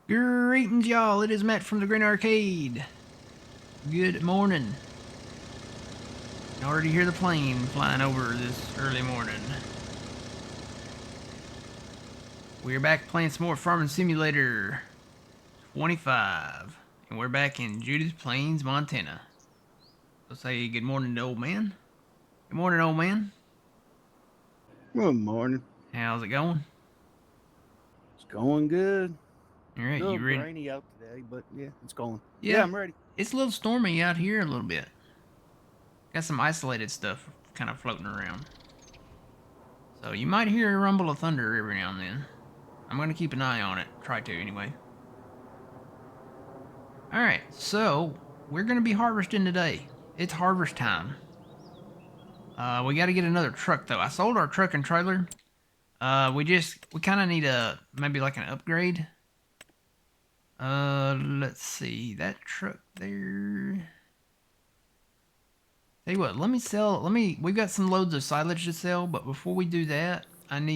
Greetings, y'all. It is Matt from the Green Arcade. Good morning. I already hear the plane flying over this early morning. We're back playing some more Farming Simulator 25. And we're back in Judith Plains, Montana. So say good morning to old man. Good morning, old man. Good morning. How's it going? It's going good. Alright, A you little ready? rainy out today, but yeah, it's going. Yeah, Yeah, I'm ready. it's a little stormy out here a little bit. Got some isolated stuff kind of floating around. So you might hear a rumble of thunder every now and then. I'm going to keep an eye on it. Try to, anyway. Alright, so we're going to be harvesting today. It's harvest time. We got to get another truck, though. I sold our truck and trailer. We kind of need maybe like an upgrade. Let's see. That truck there. Tell you what, we've got some loads of silage to sell, but before we do that, I've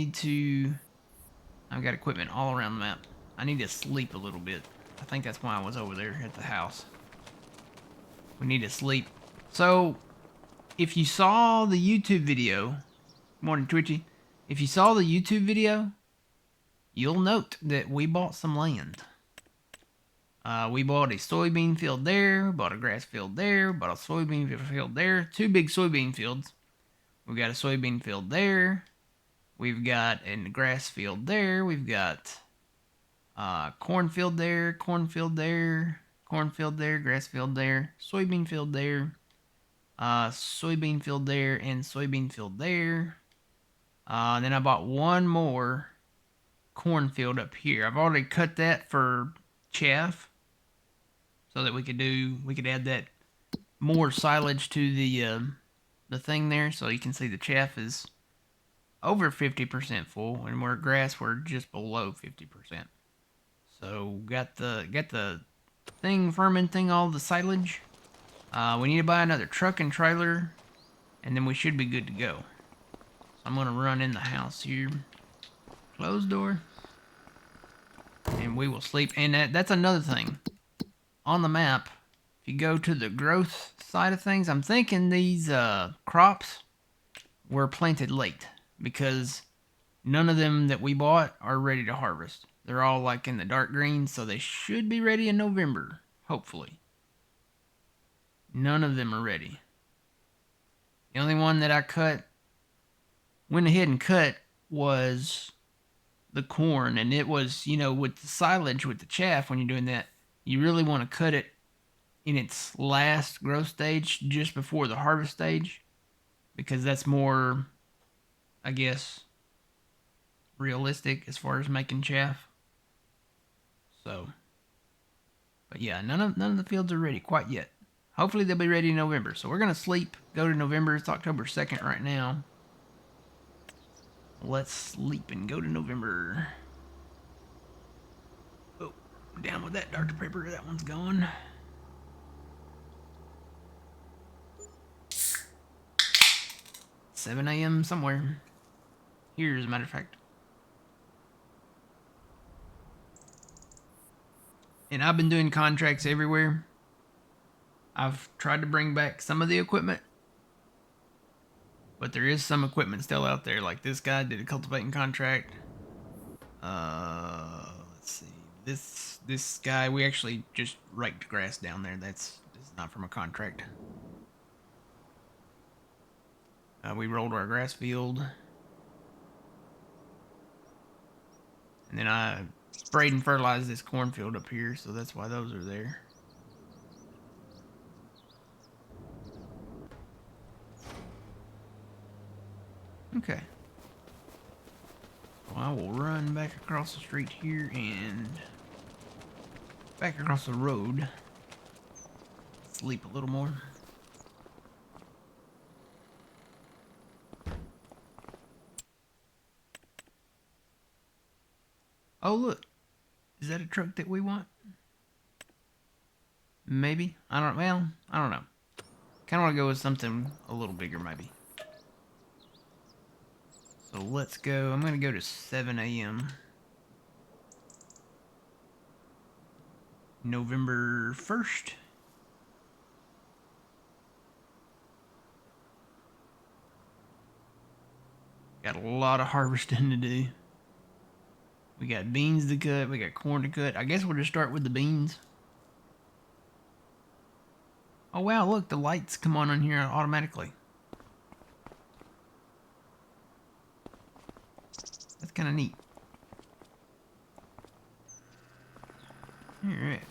got equipment all around the map. I need to sleep a little bit. I think that's why I was over there at the house. We need to sleep. So, if you saw the YouTube video, morning Twitchy, if you saw the YouTube video, you'll note that we bought some land. We bought a soybean field there, bought a grass field there, bought a soybean field there, two big soybean fields. We've got a soybean field there. We've got a grass field there. We've got cornfield there, cornfield there, cornfield there, grass field there, soybean field there, soybean field there, and soybean field there. Then I bought one more cornfield up here. I've already cut that for chaff, so that we could add that more silage to the thing there, so you can see the chaff is over 50% full, and where grass we're just below 50%. So got the thing fermenting all the silage. We need to buy another truck and trailer, and then we should be good to go. So I'm gonna run in the house here, close door, and we will sleep. And that's another thing on the map. If you go to the growth side of things, I'm thinking these crops were planted late because none of them that we bought are ready to harvest. They're all like in the dark green, so they should be ready in November, hopefully. None of them are ready. The only one that I went ahead and cut was the corn, and it was, with the silage, with the chaff, when you're doing that, you really want to cut it in its last growth stage, just before the harvest stage, because that's more, I guess, realistic as far as making chaff. So, but yeah, none of the fields are ready quite yet. Hopefully they'll be ready in November. So we're gonna sleep, go to November. It's October 2nd right now. Let's sleep and go to November. Oh, down with that Dr. Pepper. That one's gone. $7 a.m. somewhere. Here, as a matter of fact. And I've been doing contracts everywhere. I've tried to bring back some of the equipment, but there is some equipment still out there. Like this guy did a cultivating contract. Let's see. This guy, we actually just raked grass down there. This is not from a contract. We rolled our grass field, and then I sprayed and fertilized this cornfield up here, so that's why those are there. Okay. Well, I will run back across the street here and back across the road. Sleep a little more. Oh, look. Is that a truck that we want? Maybe. I don't know. Kind of want to go with something a little bigger, maybe. So let's go. I'm going to go to 7 a.m. November 1st. Got a lot of harvesting to do. We got beans to cut. We got corn to cut. I guess we'll just start with the beans. Oh, wow. Look, the lights come on here automatically. That's kind of neat. All right.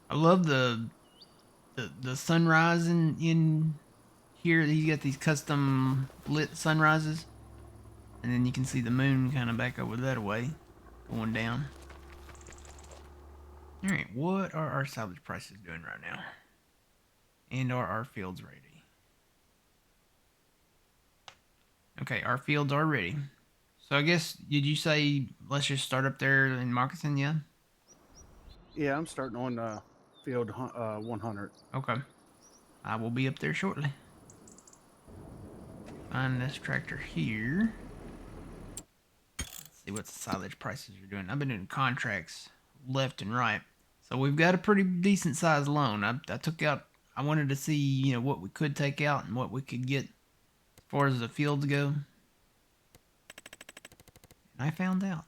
I love the sunrise in here. You got these custom lit sunrises. And then you can see the moon kind of back over that way, going down. All right, what are our salvage prices doing right now? And are our fields ready? Okay, our fields are ready. So I guess, did you say let's just start up there in Moccasin, yeah? Yeah, I'm starting on field 100. Okay. I will be up there shortly. Find this tractor here. Let's see what the silage prices are doing. I've been doing contracts left and right. So we've got a pretty decent sized loan. I took out, I wanted to see, you know, what we could take out and what we could get as far as the fields go. And I found out.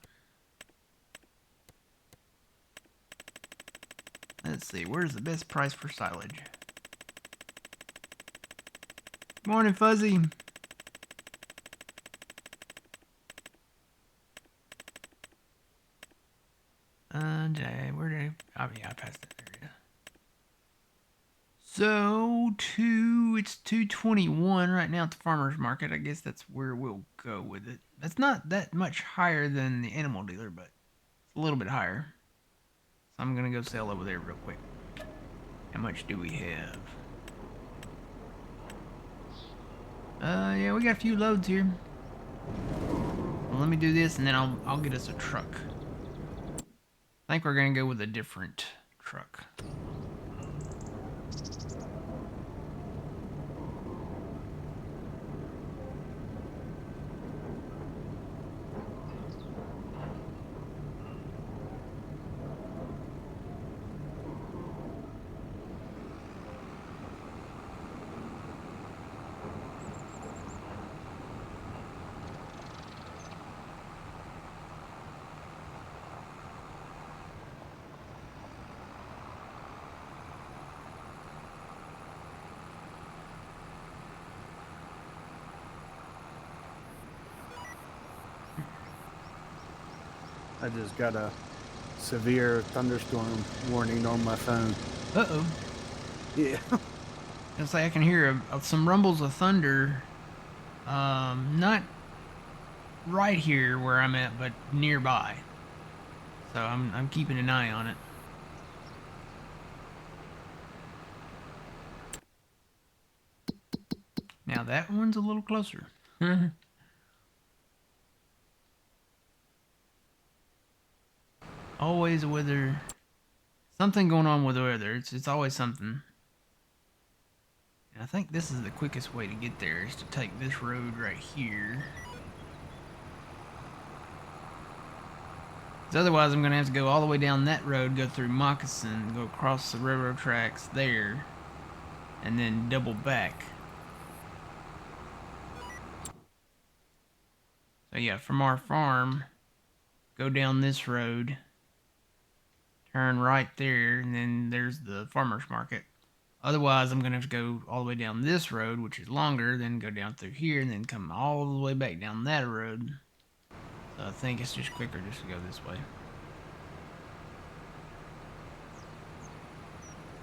Let's see, where's the best price for silage? Morning, Fuzzy. Where did oh yeah, I passed that area. So it's 221 right now at the farmer's market. I guess that's where we'll go with it. That's not that much higher than the animal dealer, but it's a little bit higher. So I'm gonna go sell over there real quick. How much do we have? Yeah, we got a few loads here. Well, let me do this and then I'll get us a truck. I think we're gonna go with a different truck. I just got a severe thunderstorm warning on my phone. Uh-oh. Yeah. It's like I can hear some rumbles of thunder. Not right here where I'm at, but nearby. So I'm keeping an eye on it. Now that one's a little closer. Always a weather. Something going on with the weather. It's always something. And I think this is the quickest way to get there, is to take this road right here. 'Cause otherwise I'm going to have to go all the way down that road, go through Moccasin, go across the railroad tracks there, and then double back. So yeah, from our farm, go down this road, turn right there, and then there's the farmer's market. Otherwise, I'm going to have to go all the way down this road, which is longer, then go down through here, and then come all the way back down that road. So I think it's just quicker just to go this way.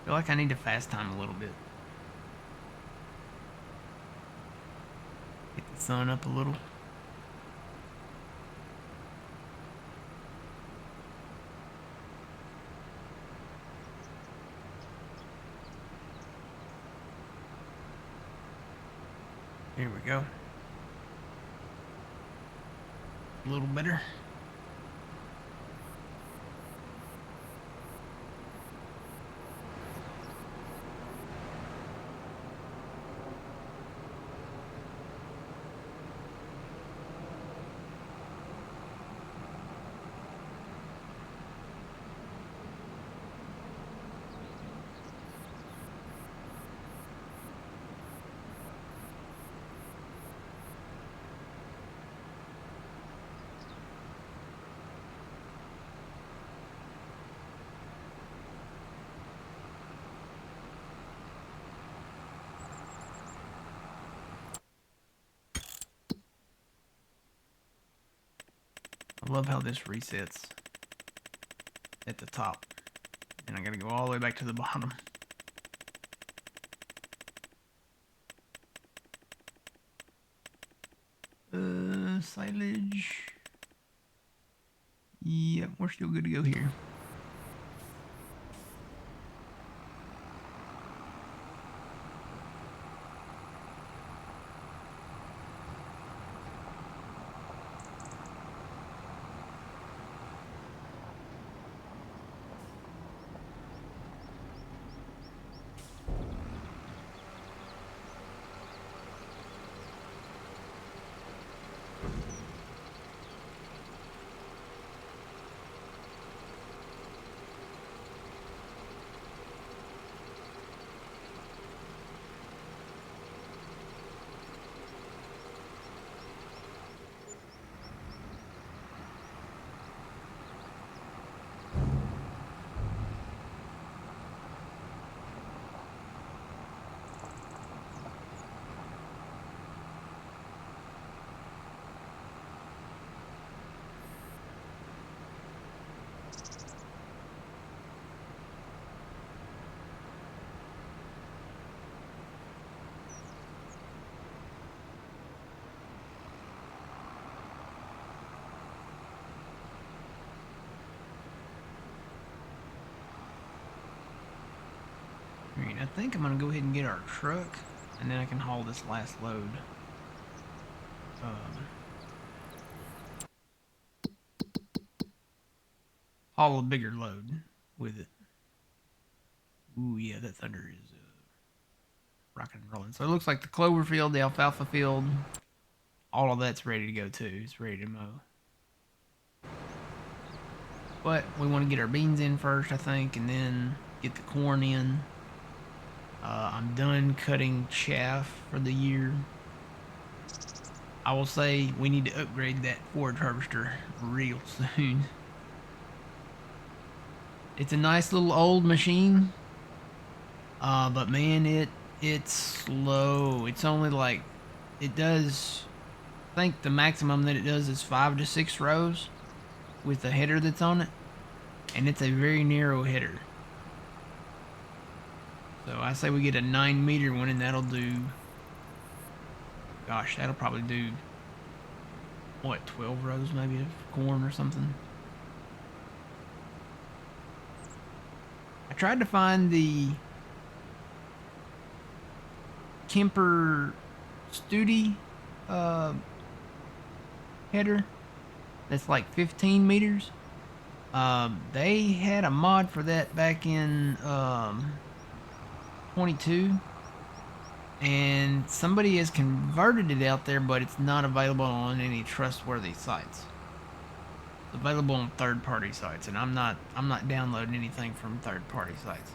I feel like I need to fast time a little bit. Get the sun up a little. Here we go. A little better. love how this resets at the top. And I gotta go all the way back to the bottom. Silage. Yep, we're still good to go here. Alright, I think I'm gonna go ahead and get our truck, and then I can haul this last load. Haul a bigger load with it. Ooh, yeah, that thunder is rocking and rolling. So it looks like the clover field, the alfalfa field, all of that's ready to go too. It's ready to mow. But we want to get our beans in first, I think, and then get the corn in. I'm done cutting chaff for the year. I will say we need to upgrade that forage harvester real soon. It's a nice little old machine, but man, it's slow. It's only like, it does, I think the maximum that it does is 5 to 6 rows with the header that's on it, and it's a very narrow header. So I say we get a 9-meter one, and that'll do, gosh, that'll probably do, what, 12 rows maybe of corn or something. I tried to find the Kemper Studi header that's like 15 meters. They had a mod for that back in 22, and somebody has converted it out there, but it's not available on any trustworthy sites. It's available on third-party sites, and I'm not downloading anything from third-party sites.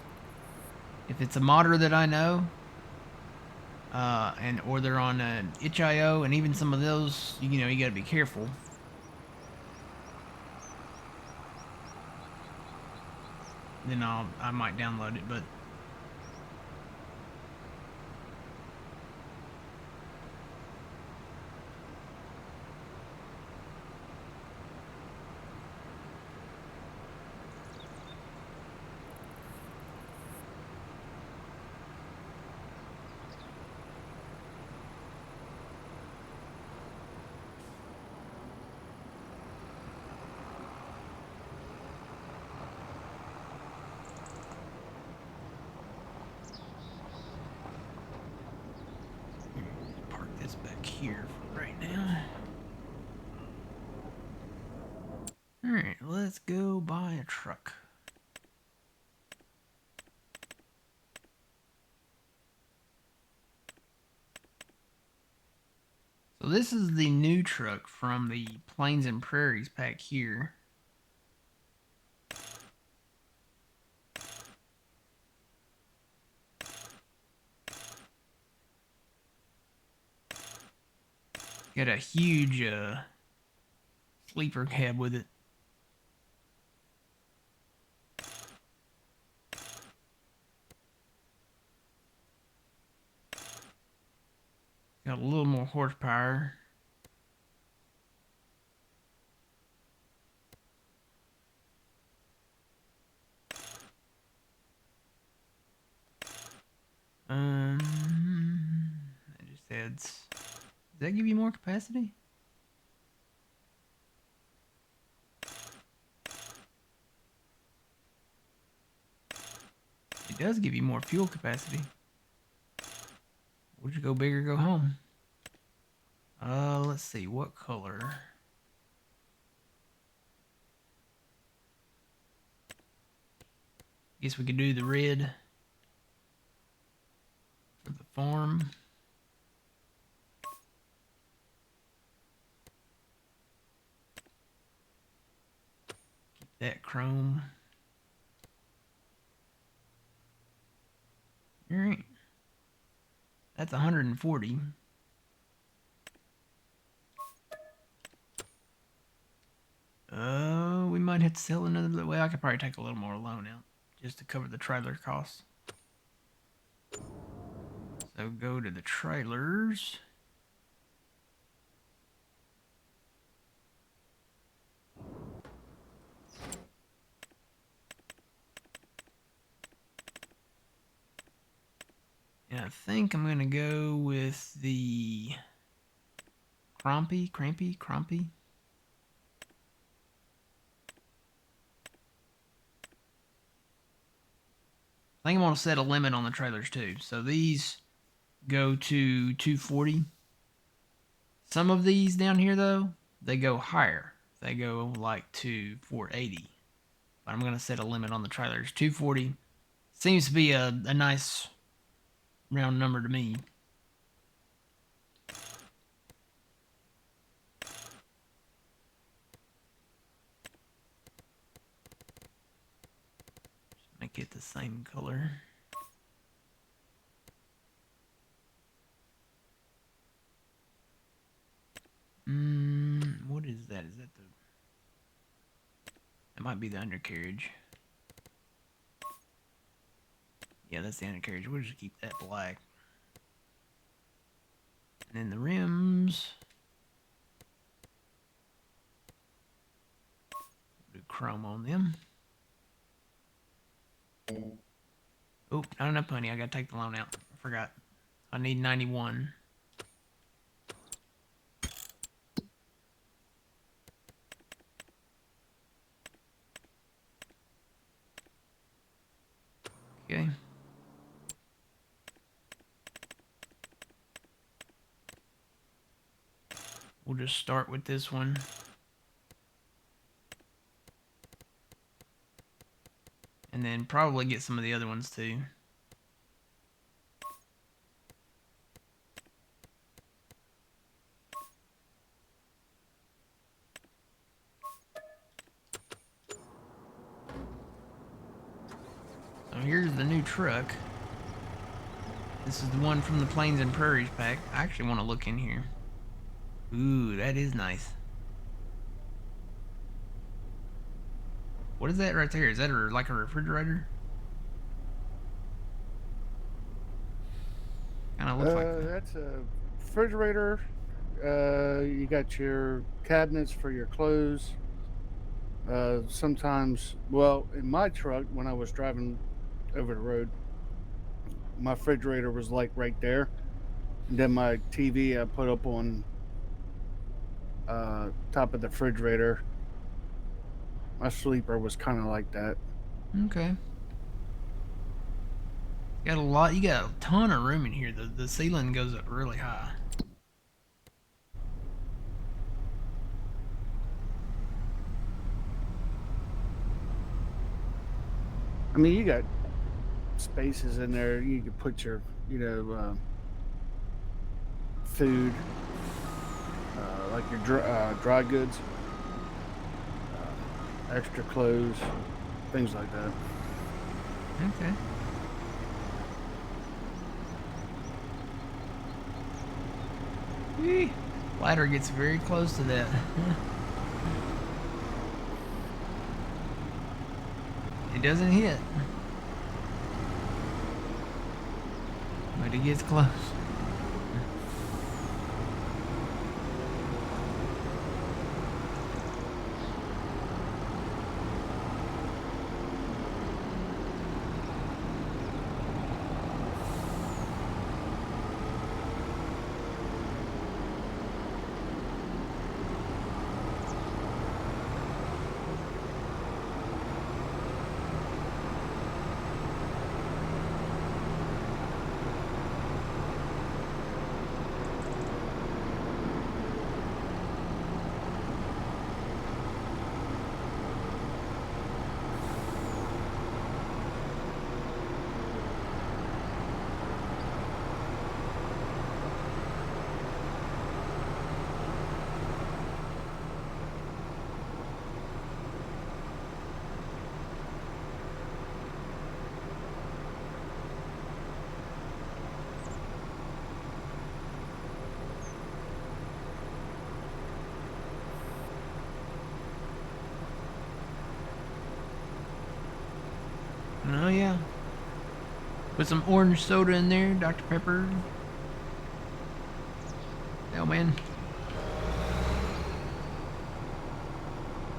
If it's a modder that I know, or they're on itch.io, and even some of those, you know, you gotta be careful. Then I might download it, but park this back here for right now. Alright, let's go buy a truck. So this is the new truck from the Plains and Prairies pack here. Got a huge sleeper cab with it. Got a little more horsepower. beds. Does that give you more capacity? It does give you more fuel capacity. Would you go big or go home? Let's see, what color? Guess we could do the red for the farm. Keep that chrome. All right. That's 140. We might have to sell another. Well, I could probably take a little more loan out just to cover the trailer costs. So go to the trailers. And I think I'm going to go with the Crampy. I think I'm going to set a limit on the trailers too. So these go to 240. Some of these down here though, they go higher. They go like to 480. But I'm going to set a limit on the trailers. 240 seems to be a nice round number to me. Just make it the same color. What is that? Is that the... That might be the undercarriage. Yeah, that's the undercarriage. We'll just keep that black. And then the rims. Do chrome on them. Oh, not enough money. I gotta take the loan out. I forgot. I need 91. Okay. We'll just start with this one. And then probably get some of the other ones too. So here's the new truck. This is the one from the Plains and Prairies pack. I actually want to look in here. Ooh, that is nice. What is that right there? Is that like a refrigerator? Kind of looks like that. That's a refrigerator. You got your cabinets for your clothes. Sometimes, well, in my truck, when I was driving over the road, my refrigerator was like right there. And then my TV I put up on top of the refrigerator. My sleeper was kind of like that. Okay. Got a lot. You got a ton of room in here. The ceiling goes up really high. I mean, you got spaces in there. You could put your, food, like your dry goods, extra clothes, things like that. Okay. Eee. Ladder gets very close to that. It doesn't hit. But it gets close. Put some orange soda in there, Dr. Pepper. Hell, man.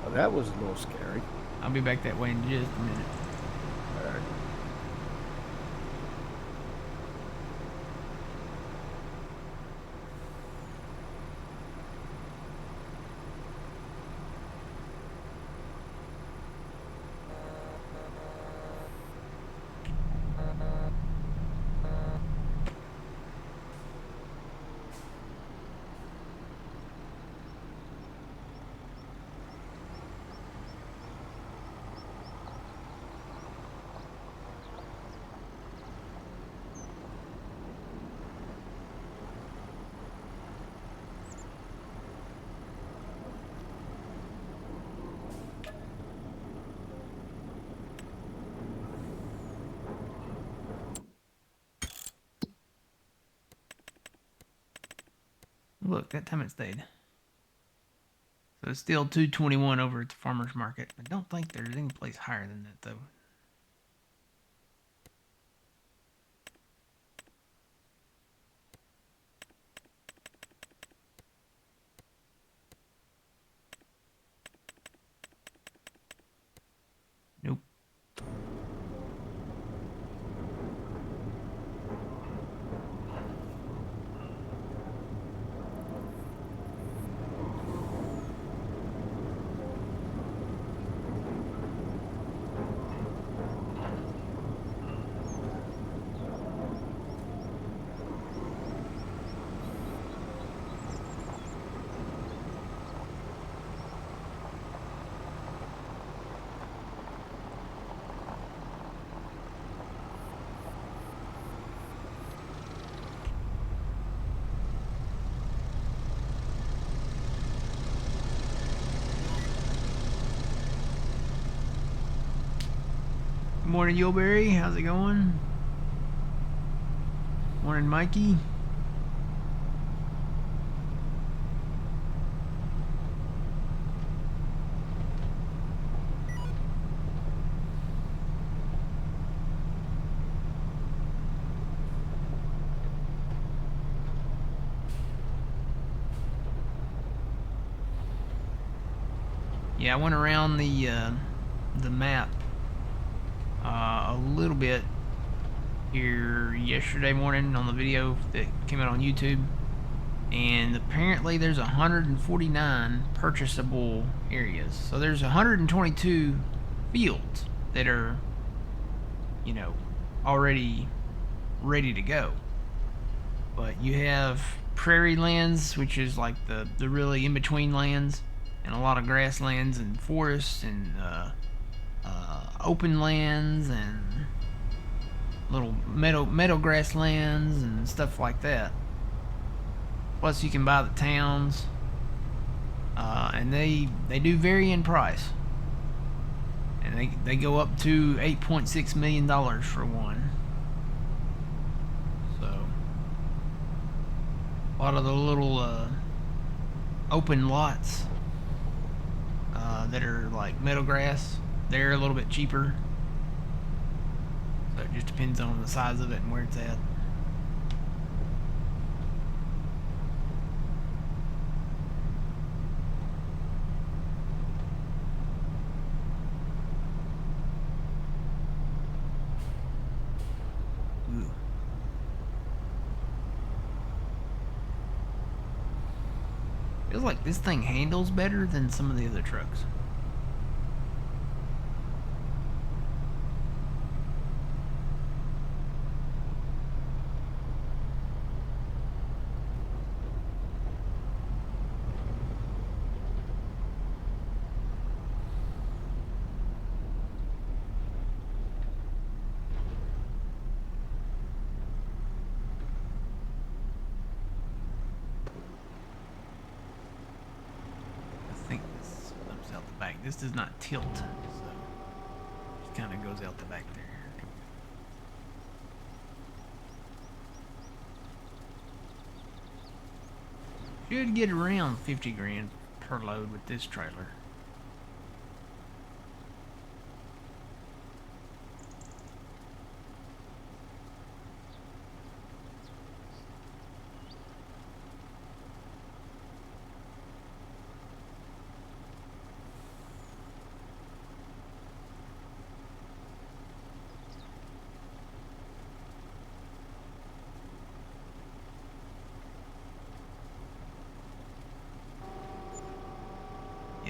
Oh, that was a little scary. I'll be back that way in just a minute. All right. Look, that time it stayed. So it's still 221 over at the farmer's market. I don't think there's any place higher than that, though. Nope. Good morning, Yulberry. How's it going? Morning, Mikey. Yeah, I went around the map a little bit here yesterday morning on the video that came out on YouTube, and apparently there's 149 purchasable areas. So there's 122 fields that are, you know, already ready to go. But you have prairie lands, which is like the really in-between lands, and a lot of grasslands and forests and open lands and little meadow grasslands and stuff like that. Plus, you can buy the towns, and they do vary in price, and they go up to $8.6 million for one. So a lot of the little open lots that are like meadow grass, they're a little bit cheaper. So it just depends on the size of it and where it's at. Ooh. Feels like this thing handles better than some of the other trucks. This does not tilt, so it kind of goes out the back there. Should get around 50 grand per load with this trailer.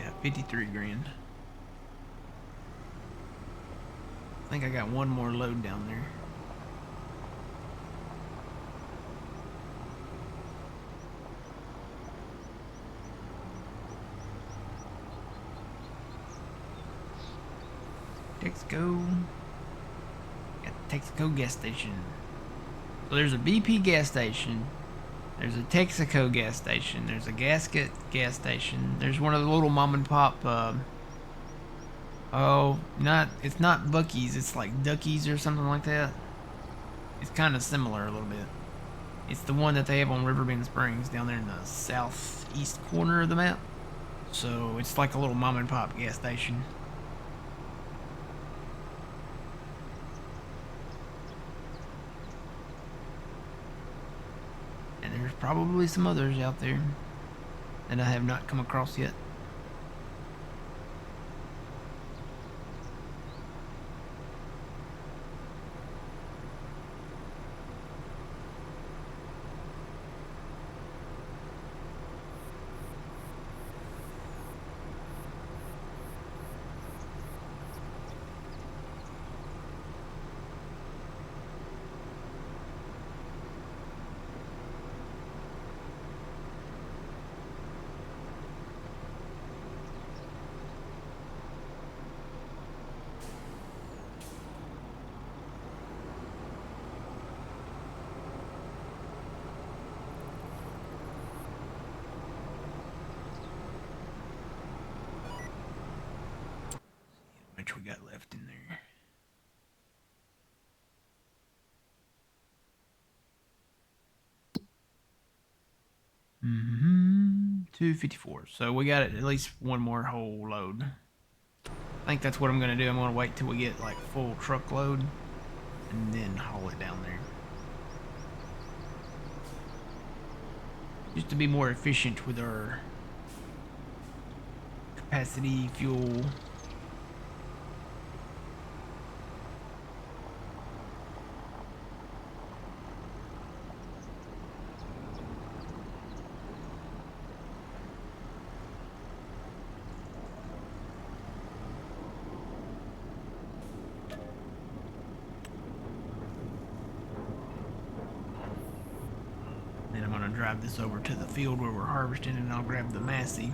Yeah, 53 grand. I think I got one more load down there. Texaco. Got the Texaco gas station. So there's a BP gas station. There's a Texaco gas station. There's a Gasket gas station. There's one of the little mom and pop. It's not Buc-ee's. It's like Duckies or something like that. It's kind of similar a little bit. It's the one that they have on Riverbend Springs down there in the southeast corner of the map. So it's like a little mom and pop gas station. And there's probably some others out there that I have not come across yet. Much we got left in there. Mm-hmm. 254. So we got at least one more whole load. I think that's what I'm gonna do. I'm gonna wait till we get like full truckload and then haul it down there. Just to be more efficient with our capacity, fuel. Then I'm gonna drive this over to the field where we're harvesting and I'll grab the Massey.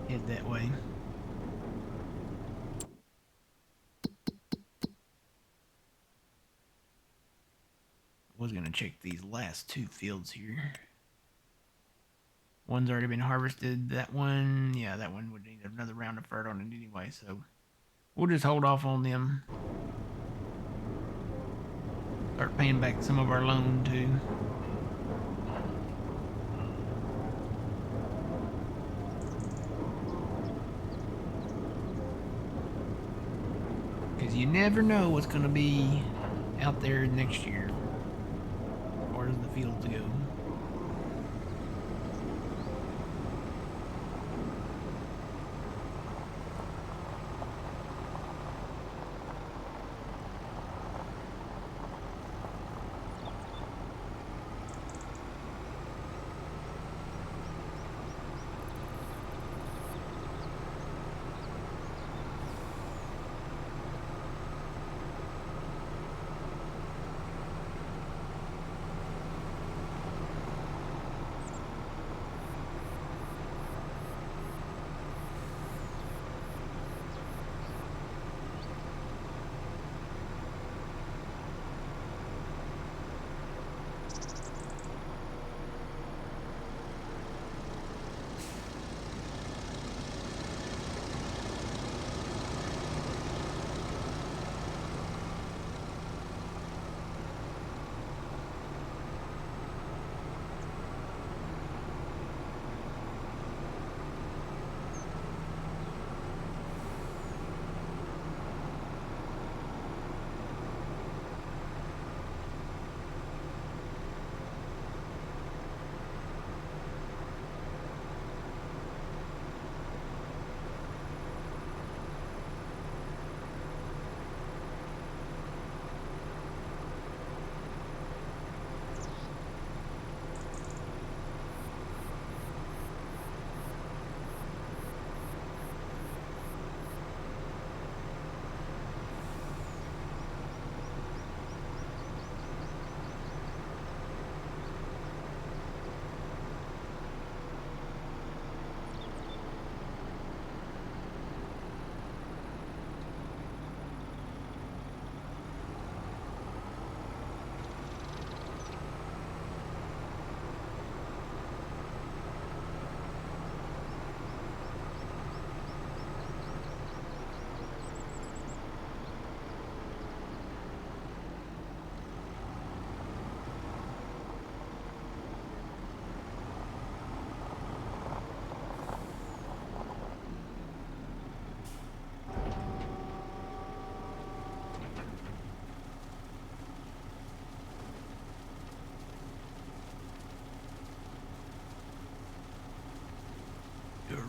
Head that way. I was gonna check these last two fields here. One's already been harvested. That one, yeah, that one would need another round of fert on it anyway, so we'll just hold off on them. Start paying back some of our loan too. Because you never know what's going to be out there next year as far as the fields go.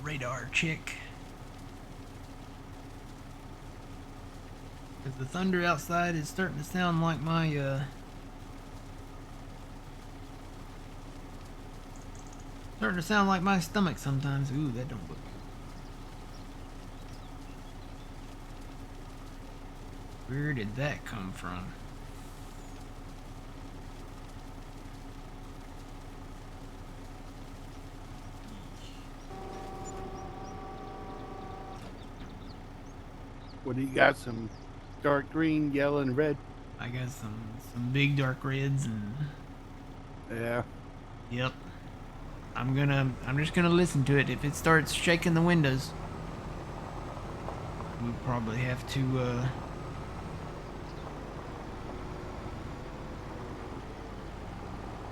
radar check. Because the thunder outside is starting to sound like my, stomach sometimes. Ooh, that don't look good. Where did that come from? What do you got? Some dark green, yellow, and red. I got some big dark reds and Yeah. yep. I'm just gonna listen to it. If it starts shaking the windows, we'll probably have to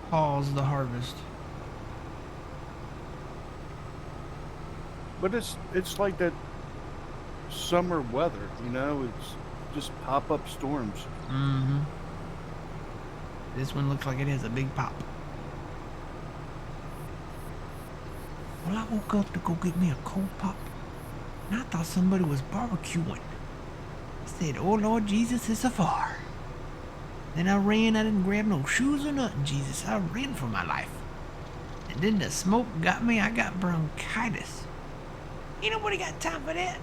pause the harvest. But it's like that summer weather, you know. It's just pop-up storms. Mm-hmm. This one looks like it has a big pop. Well, I woke up to go get me a cold pop, and I thought somebody was barbecuing. I said, "Oh Lord Jesus, it's a fire." Then I ran. I didn't grab no shoes or nothing, Jesus. I ran for my life. And then the smoke got me. I got bronchitis. Ain't nobody got time for that.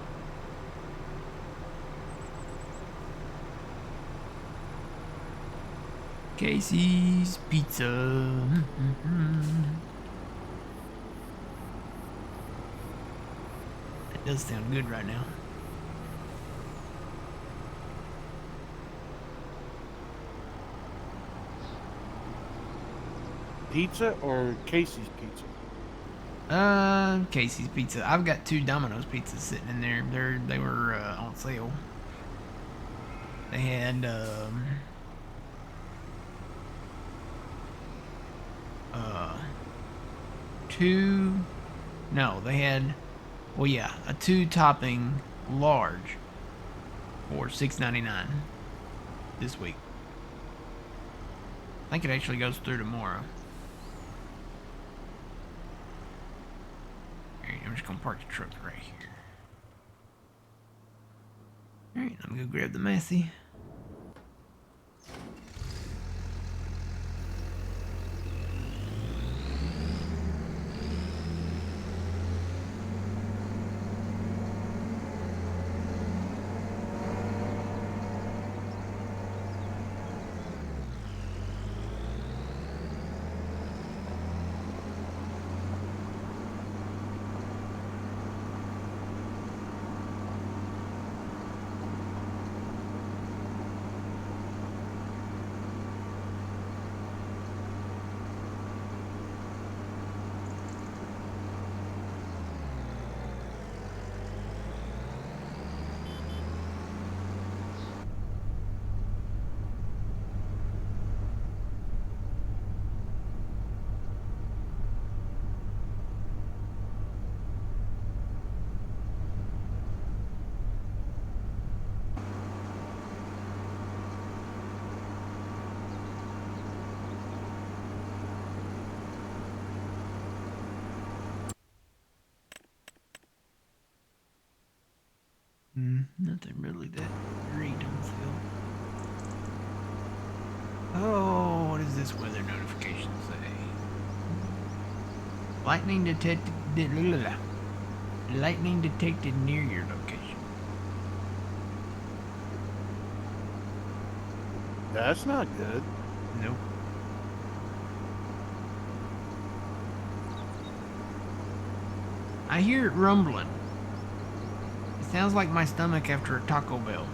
Casey's Pizza. That does sound good right now. Pizza or Casey's Pizza? Casey's Pizza. I've got 2 Domino's pizzas sitting in there. They were on sale. They had 2. No, they had. Well, yeah, a 2-topping large for $6.99 this week. I think it actually goes through tomorrow. Alright, I'm just gonna park the truck right here. Alright, let me go grab the Massey. Nothing really that great on sale. Oh, what does this weather notification say? Lightning detected. Lightning detected near your location. That's not good. Nope. I hear it rumbling. It sounds like my stomach after a Taco Bell.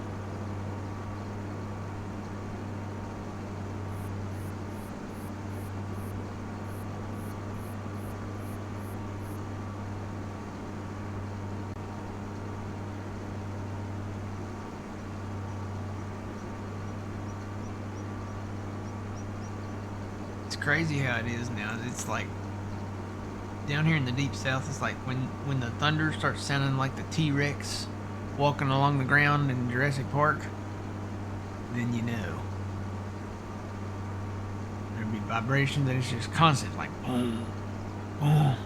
It's crazy how it is now. It's like down here in the deep south, it's like when the thunder starts sounding like the T-Rex walking along the ground in Jurassic Park, then you know. There'll be vibrations that it's just constant, like boom, boom,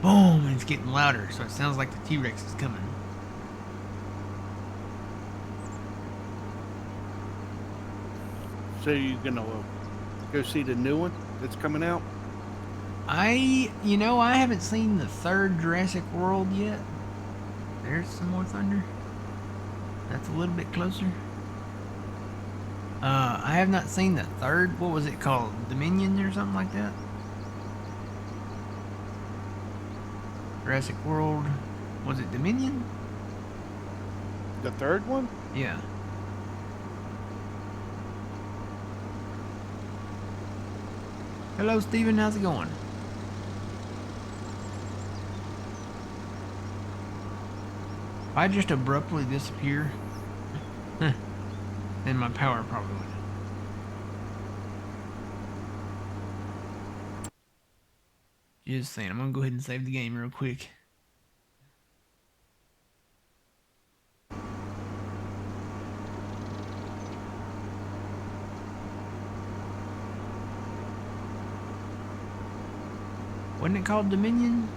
boom, and it's getting louder, so it sounds like the T-Rex is coming. So you're gonna go see the new one that's coming out? I haven't seen the third Jurassic World yet. There's some more thunder. That's a little bit closer. I have not seen the third. What was it called? Dominion or something like that? Jurassic World. Was it Dominion? The third one? Yeah. Hello, Steven. How's it going? I just abruptly disappear. Then my power probably went out. Just saying, I'm gonna go ahead and save the game real quick. Wasn't it called Dominion?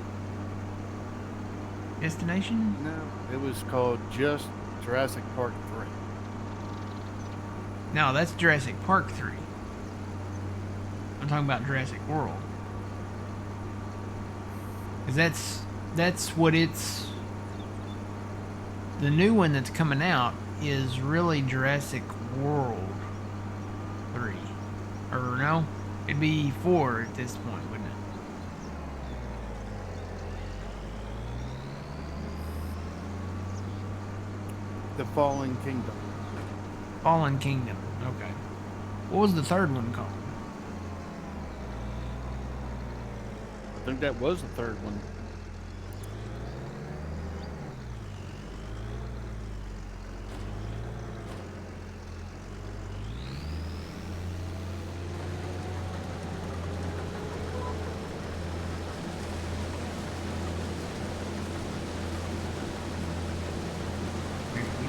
Destination? No, it was called just Jurassic Park 3. No, that's Jurassic Park 3. I'm talking about Jurassic World. Because that's what it's... The new one that's coming out is really Jurassic World 3. Or no? It'd be 4 at this point, wouldn't it? The Fallen Kingdom. Fallen Kingdom. Okay. What was the third one called? I think that was the third one.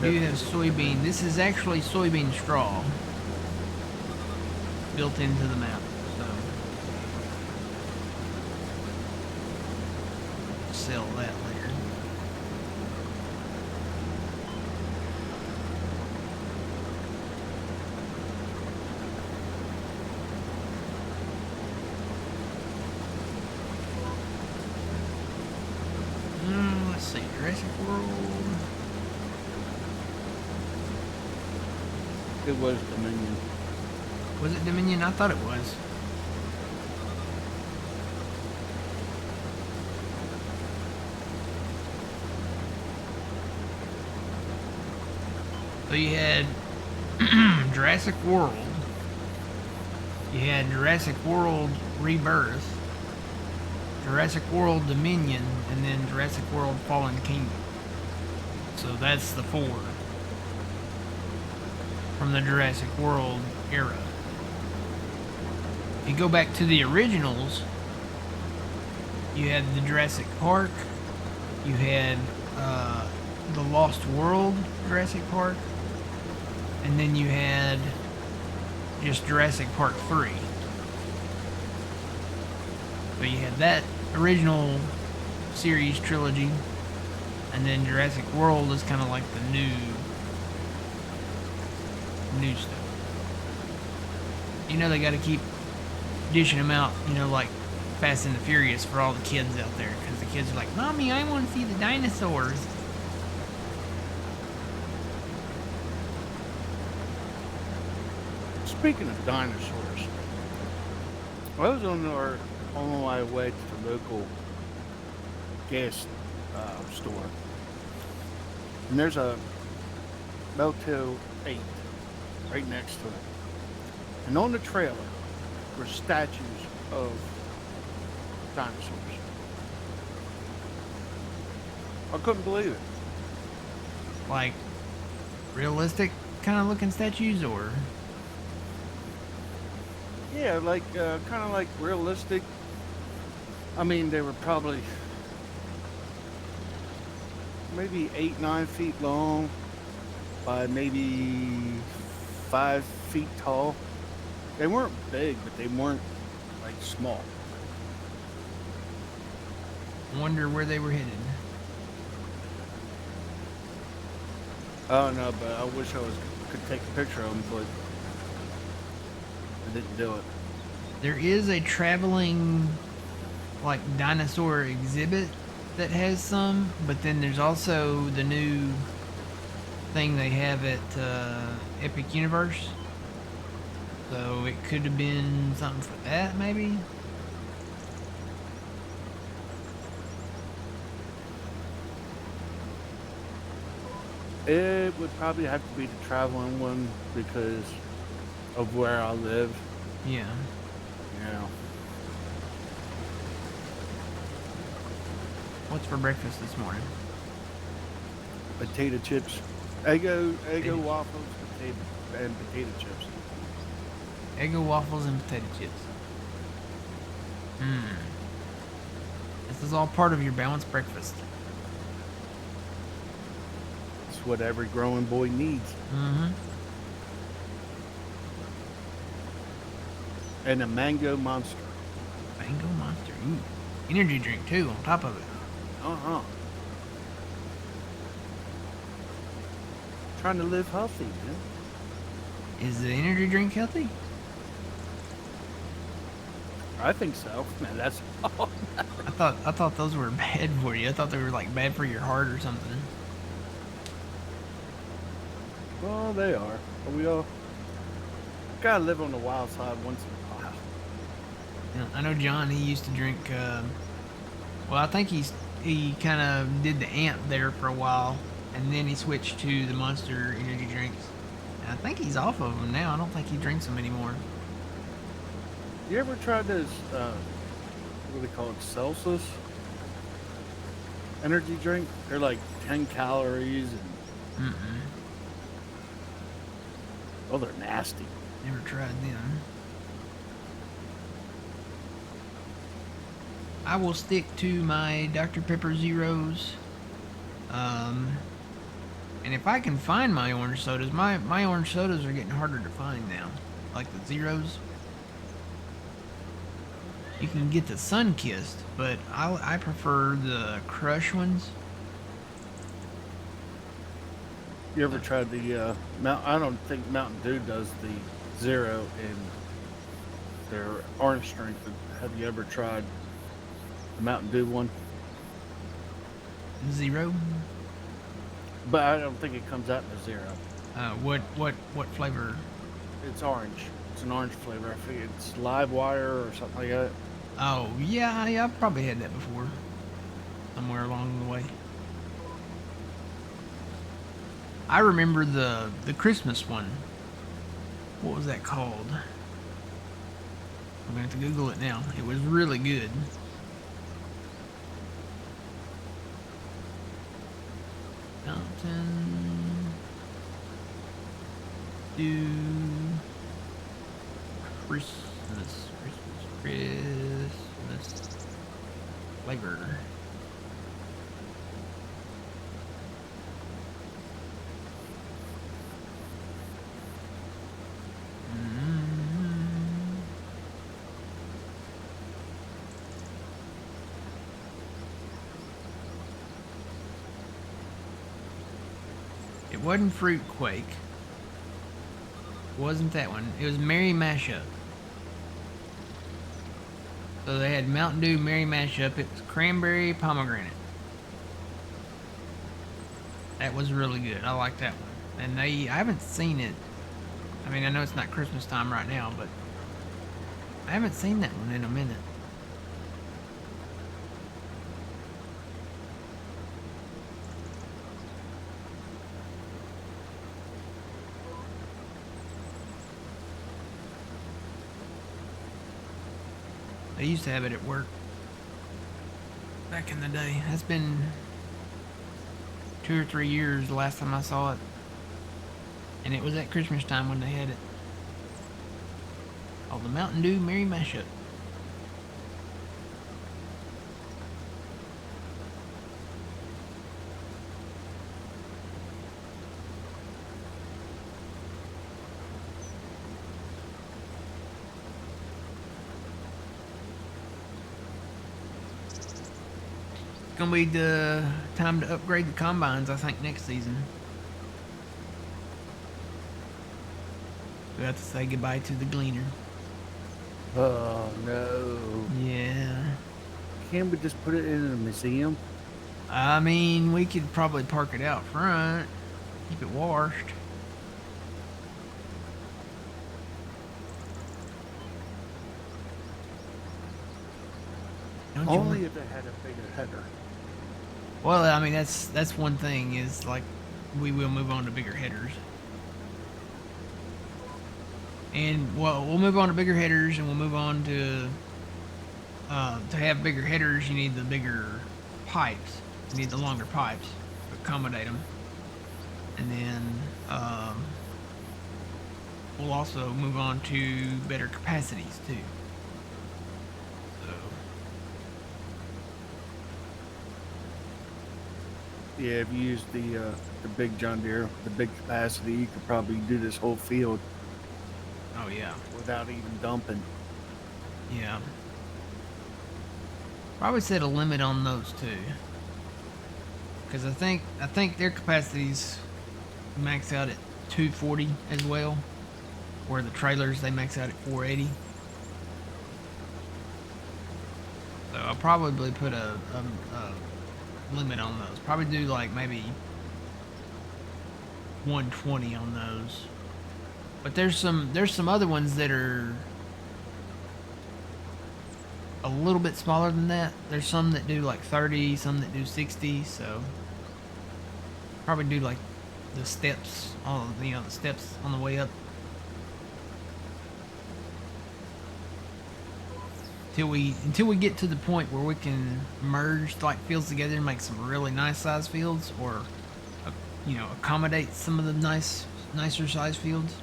We do have soybean. This is actually soybean straw built into the map. So sell that later. Let's see, Jurassic World. It was Dominion. Was it Dominion? I thought it was. So you had Jurassic World. You had Jurassic World Rebirth, Jurassic World Dominion, and then Jurassic World Fallen Kingdom. So that's the 4 from the Jurassic World era. If you go back to the originals, you had the Jurassic Park, you had the Lost World Jurassic Park, and then you had just Jurassic Park 3. So you had that original series trilogy, and then Jurassic World is kind of like the new stuff. You know, they got to keep dishing them out, you know, like Fast and the Furious for all the kids out there, because the kids are like, Mommy, I want to see the dinosaurs. Speaking of dinosaurs, I was on my way to the local gas store, and there's a Motel 8 right next to it. And on the trailer were statues of dinosaurs. I couldn't believe it. Like, realistic kind of looking statues, or? Yeah, like kind of like realistic. I mean, they were probably maybe 8-9 feet long by maybe 5 feet tall. They weren't big, but they weren't like small. wonder where they were headed. I don't know, but I wish could take a picture of them, but I didn't do it. There is a traveling, like, dinosaur exhibit that has some, but then there's also the new thing they have at Epic Universe. So it could have been something for that, maybe? It would probably have to be the traveling one because of where I live. Yeah. Yeah. What's for breakfast this morning? Potato chips, Eggo waffles, and potato chips. Eggo waffles and potato chips. This is all part of your balanced breakfast. It's what every growing boy needs. Mm-hmm. And a mango monster. Mango Monster. Ooh. Energy drink, too, on top of it. Uh-huh. Trying to live healthy, man. Is the energy drink healthy? I think so. Man, that's all. I thought those were bad for you. I thought they were like bad for your heart or something. Well, they are. But we all gotta live on the wild side once in a while. Yeah, I know John. He used to drink. Well, I think he kind of did the Amp there for a while, and then he switched to the Monster energy drinks. And I think he's off of them now. I don't think he drinks them anymore. You ever tried those, what do they call it, Celsius energy drink? They're like 10 calories and, oh, they're nasty. Never tried them. I will stick to my Dr. Pepper Zeros. And if I can find my orange sodas, my orange sodas are getting harder to find now. Like the Zeros. You can get the Sunkissed, but I prefer the Crush ones. You ever tried the, I don't think Mountain Dew does the Zero in their orange drink, but have you ever tried the Mountain Dew one? Zero? But I don't think it comes out in a Zero. What flavor? It's orange. It's an orange flavor. I think it's Live Wire or something like that. Oh, yeah, I've probably had that before. Somewhere along the way. I remember the Christmas one. What was that called? I'm going to have to Google it now. It was really good. Mountain Dew Christmas flavor. It wasn't Fruit Quake. It wasn't that one. It was Merry Mashup. So they had Mountain Dew Merry Mashup. It was cranberry pomegranate. That was really good. I like that one. And I haven't seen it. I mean, I know it's not Christmas time right now, but I haven't seen that one in a minute. They used to have it at work back in the day. That's been 2 or 3 years the last time I saw it. And it was at Christmas time when they had it. Oh, the Mountain Dew Merry Mashup. gonna be the time to upgrade the combines, I think, next season. We have to say goodbye to the gleaner. Oh no! Yeah. Can't we just put it in a museum? I mean, we could probably park it out front, keep it washed. Don't you Only want- if it had a bigger header. Well, I mean, that's one thing is like we will move on to bigger headers. And well, we'll move on to bigger headers, and we'll move on to have bigger headers. You need the bigger pipes. You need the longer pipes to accommodate them. And then we'll also move on to better capacities too. So Yeah, if you use the big John Deere, the big capacity, you could probably do this whole field oh yeah, without even dumping. yeah. Probably set a limit on those too, because I think their capacities max out at 240 as well, where the trailers they max out at 480. So I'll probably put a limit on those. Probably do like maybe 120 on those. But there's some other ones that are a little bit smaller than that. There's some that do like 30, some that do 60. So probably do like the steps, all the steps on the way up. Until we get to the point where we can merge like fields together and make some really nice size fields, or accommodate some of the nicer size fields.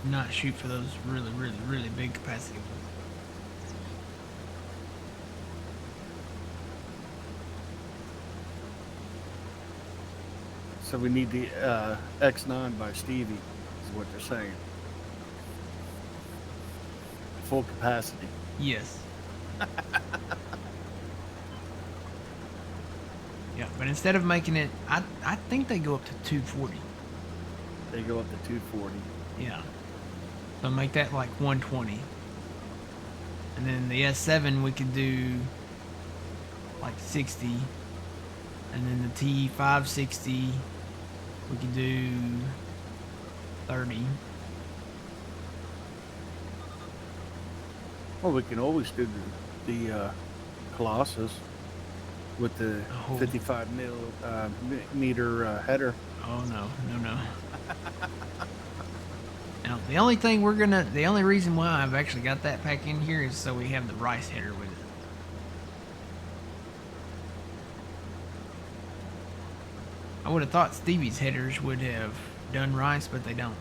Not shoot for those really big capacity ones. So we need the X9 by Stevie, is what they're saying. Full capacity. Yes. Yeah, but instead of making it, I think they go up to 240. They go up to 240. Yeah. So make that like 120. And then the S7 we could do like 60. And then the T560 we could do 30. Well, we can always do the Colossus with the 55 meter header. Oh no. Now the only reason why I've actually got that pack in here is so we have the rice header with it. I would have thought Stevie's headers would have done rice, but they don't.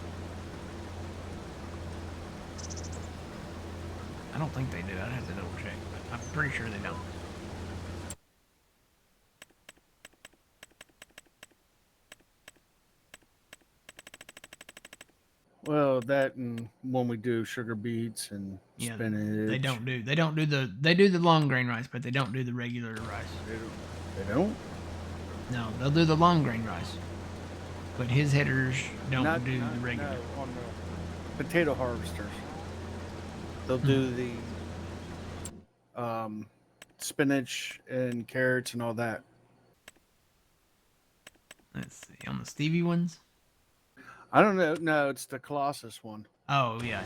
I don't think they do. I'd have to double check, but I'm pretty sure they don't. Well, that and when we do sugar beets and Yeah, spinach. They do the long grain rice, but they don't do the regular rice. They don't? No, they'll do the long grain rice. But his headers don't do the regular. No, on the potato harvesters. They'll do the spinach and carrots and all that. Let's see. On the Stevie ones? I don't know. No, it's the Colossus one. Oh, yeah.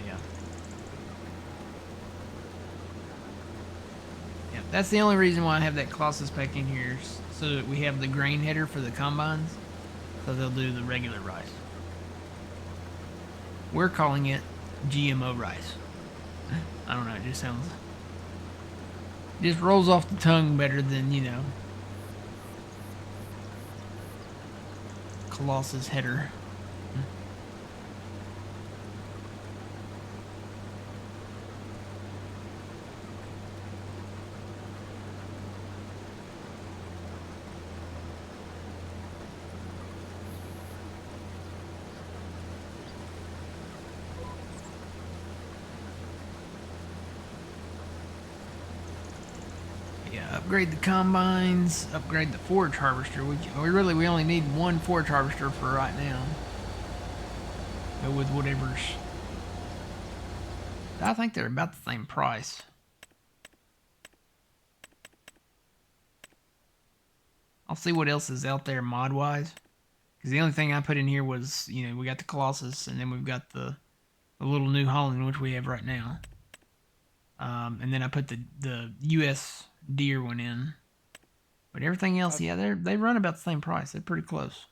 Yeah, that's the only reason why I have that Colossus pack in here, so that we have the grain header for the combines. So they'll do the regular rice. We're calling it GMO rice. I don't know, it just rolls off the tongue better than, Colossus header. Yeah, upgrade the combines, upgrade the forage harvester. We only need one forage harvester for right now. Go with whatever's. I think they're about the same price. I'll see what else is out there mod wise. Because the only thing I put in here was, we got the Colossus, and then we've got the little New Holland, which we have right now. And then I put the U.S. deer one in. But everything else, yeah, they run about the same price. They're pretty close.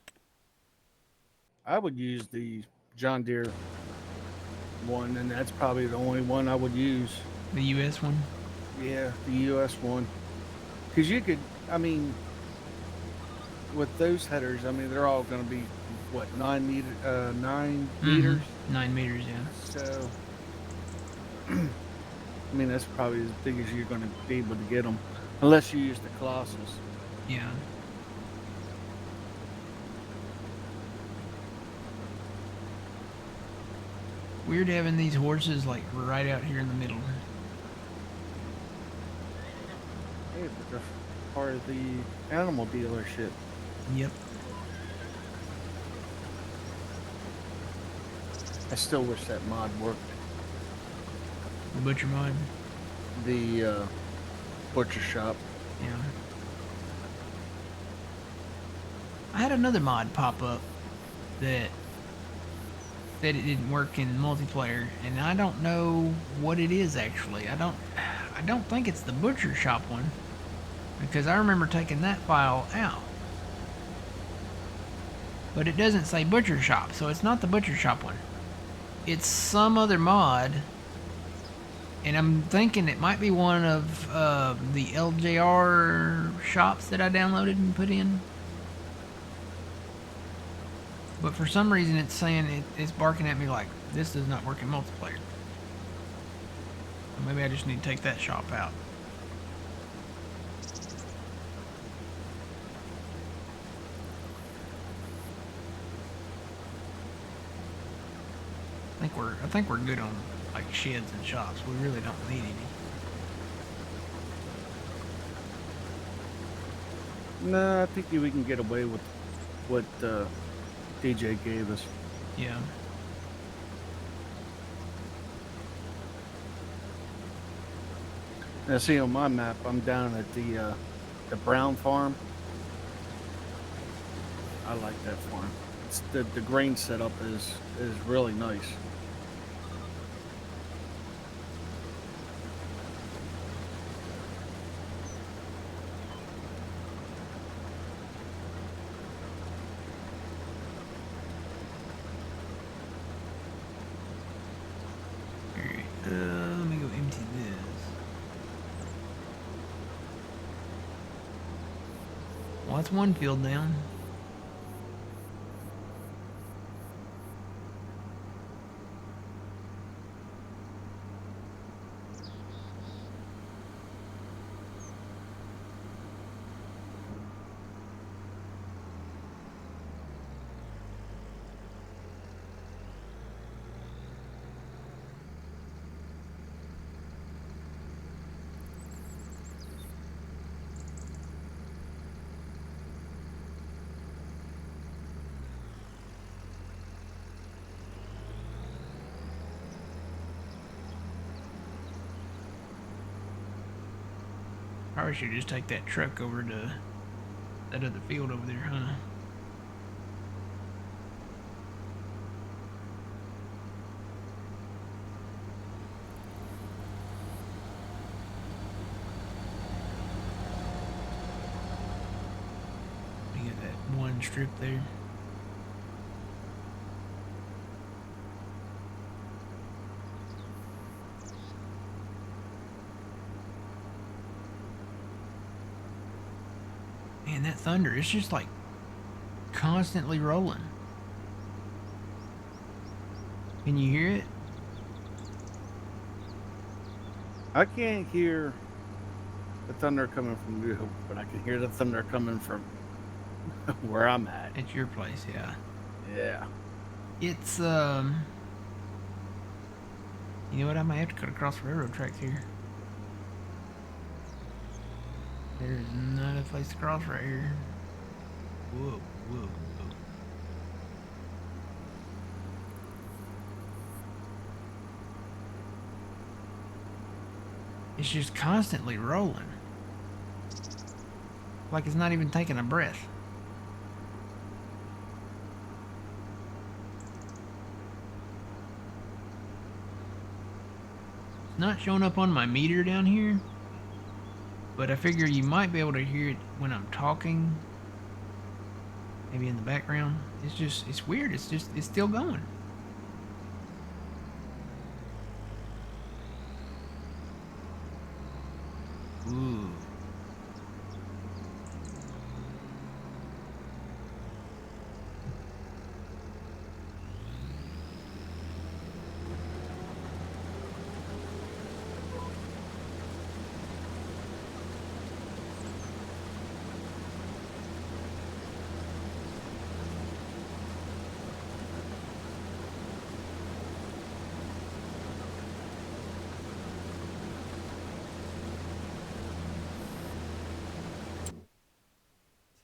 I would use the John Deere one, and that's probably the only one I would use. The U.S. one? Yeah, the U.S. one. Because you could, I mean, with those headers, I mean, they're all going to be, what, 9 meters? 9 meters, yeah. So, I mean, that's probably as big as you're going to be able to get them, unless you use the Colossus. Yeah. Weird having these horses like right out here in the middle. Hey, but they're part of the animal dealership. Yep. I still wish that mod worked. The butcher mod. The butcher shop. Yeah. I had another mod pop up that said it didn't work in multiplayer, and I don't know what it is actually. I don't think it's the butcher shop one, because I remember taking that file out. But it doesn't say butcher shop, so it's not the butcher shop one. It's some other mod, and I'm thinking it might be one of the LJR shops that I downloaded and put in. But for some reason it's saying it's barking at me like this does not work in multiplayer. Maybe I just need to take that shop out. I think we're good on like sheds and shops. We really don't need any. No, I think we can get away with what DJ gave us. Yeah. Now, see on my map, I'm down at the Brown farm. I like that farm. It's the grain setup is really nice. Let me go empty this. Well, that's one field down. Probably should just take that truck over to that other field over there, huh? You got that one strip there. Man, that thunder, it's just like constantly rolling. Can you hear it? I can't hear the thunder coming from you, but I can hear the thunder coming from where I'm at. At your place, yeah. Yeah. It's, you know what, I might have to cut across the railroad tracks here. There's not a place to cross right here. Whoa, whoa, whoa. It's just constantly rolling. Like it's not even taking a breath. It's not showing up on my meter down here, but I figure you might be able to hear it when I'm talking. Maybe in the background. It's weird. It's still going. Ooh.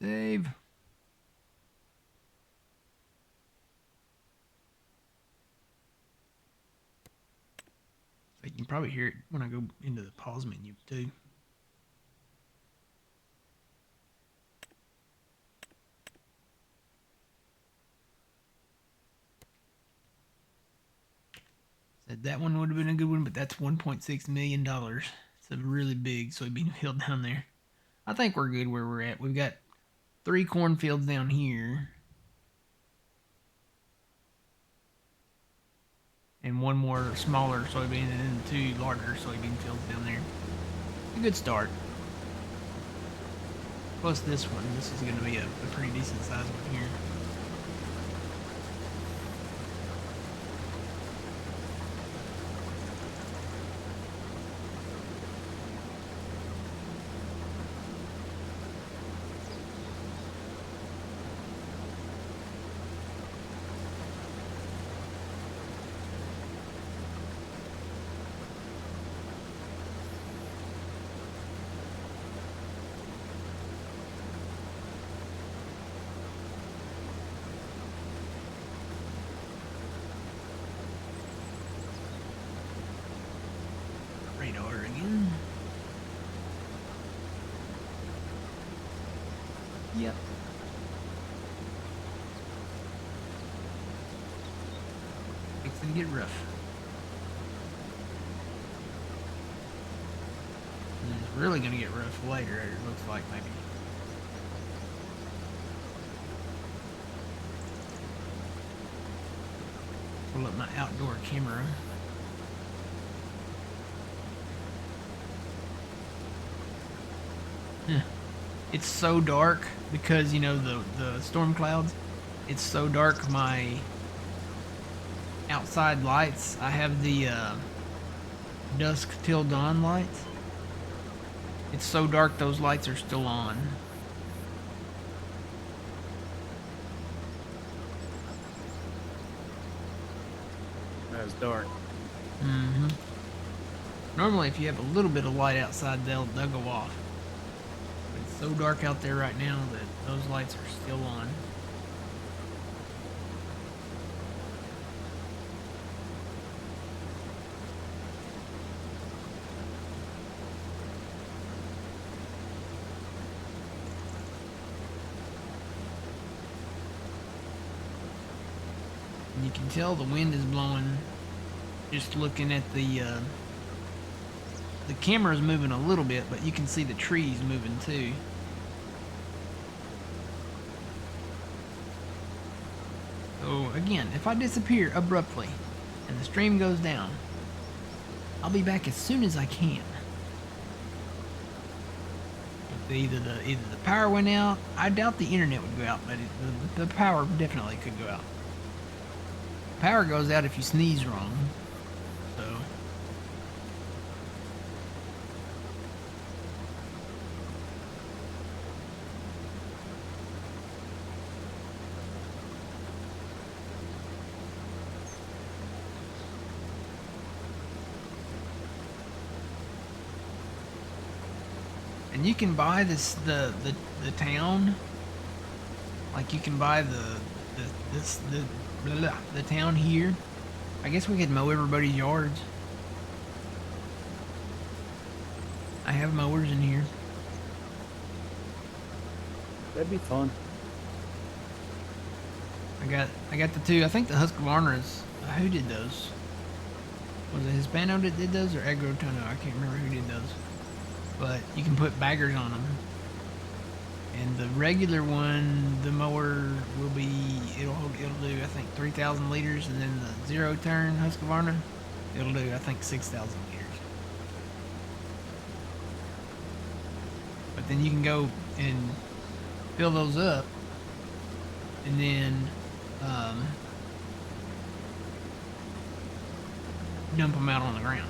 Save. So you can probably hear it when I go into the pause menu too. Said that one would have been a good one, but that's $1.6 million. It's a really big soybean field down there. I think we're good where we're at. We've got 3 cornfields down here. And 1 more smaller soybean and then 2 larger soybean fields down there. A good start. Plus this one. This is going to be a pretty decent sized one here. Radar again. Yep. Fixing to get rough. And it's really going to get rough later, it looks like, maybe. Pull up my outdoor camera. It's so dark because, you know, the storm clouds. It's so dark, my outside lights, I have the dusk till dawn lights. It's so dark those lights are still on. That's dark. Mm-hmm. Normally if you have a little bit of light outside, they'll go off. It's so dark out there right now that those lights are still on. And you can tell the wind is blowing just looking at the camera's moving a little bit, but you can see the trees moving too. So again, if I disappear abruptly and the stream goes down, I'll be back as soon as I can. Either the power went out. I doubt the internet would go out, but the power definitely could go out. Power goes out if you sneeze wrong. So And you can buy the town. Like you can buy the town here. I guess we could mow everybody's yards. I have mowers in here. That'd be fun. I got the two. I think the Husqvarna's. Who did those? Was it Hispano that did those or Agrotono? I can't remember who did those. But you can put baggers on them. And the regular one, the mower will be it'll do I think 3,000 liters, and then the zero turn Husqvarna, it'll do I think 6,000 liters. But then you can go and fill those up, and then dump them out on the ground.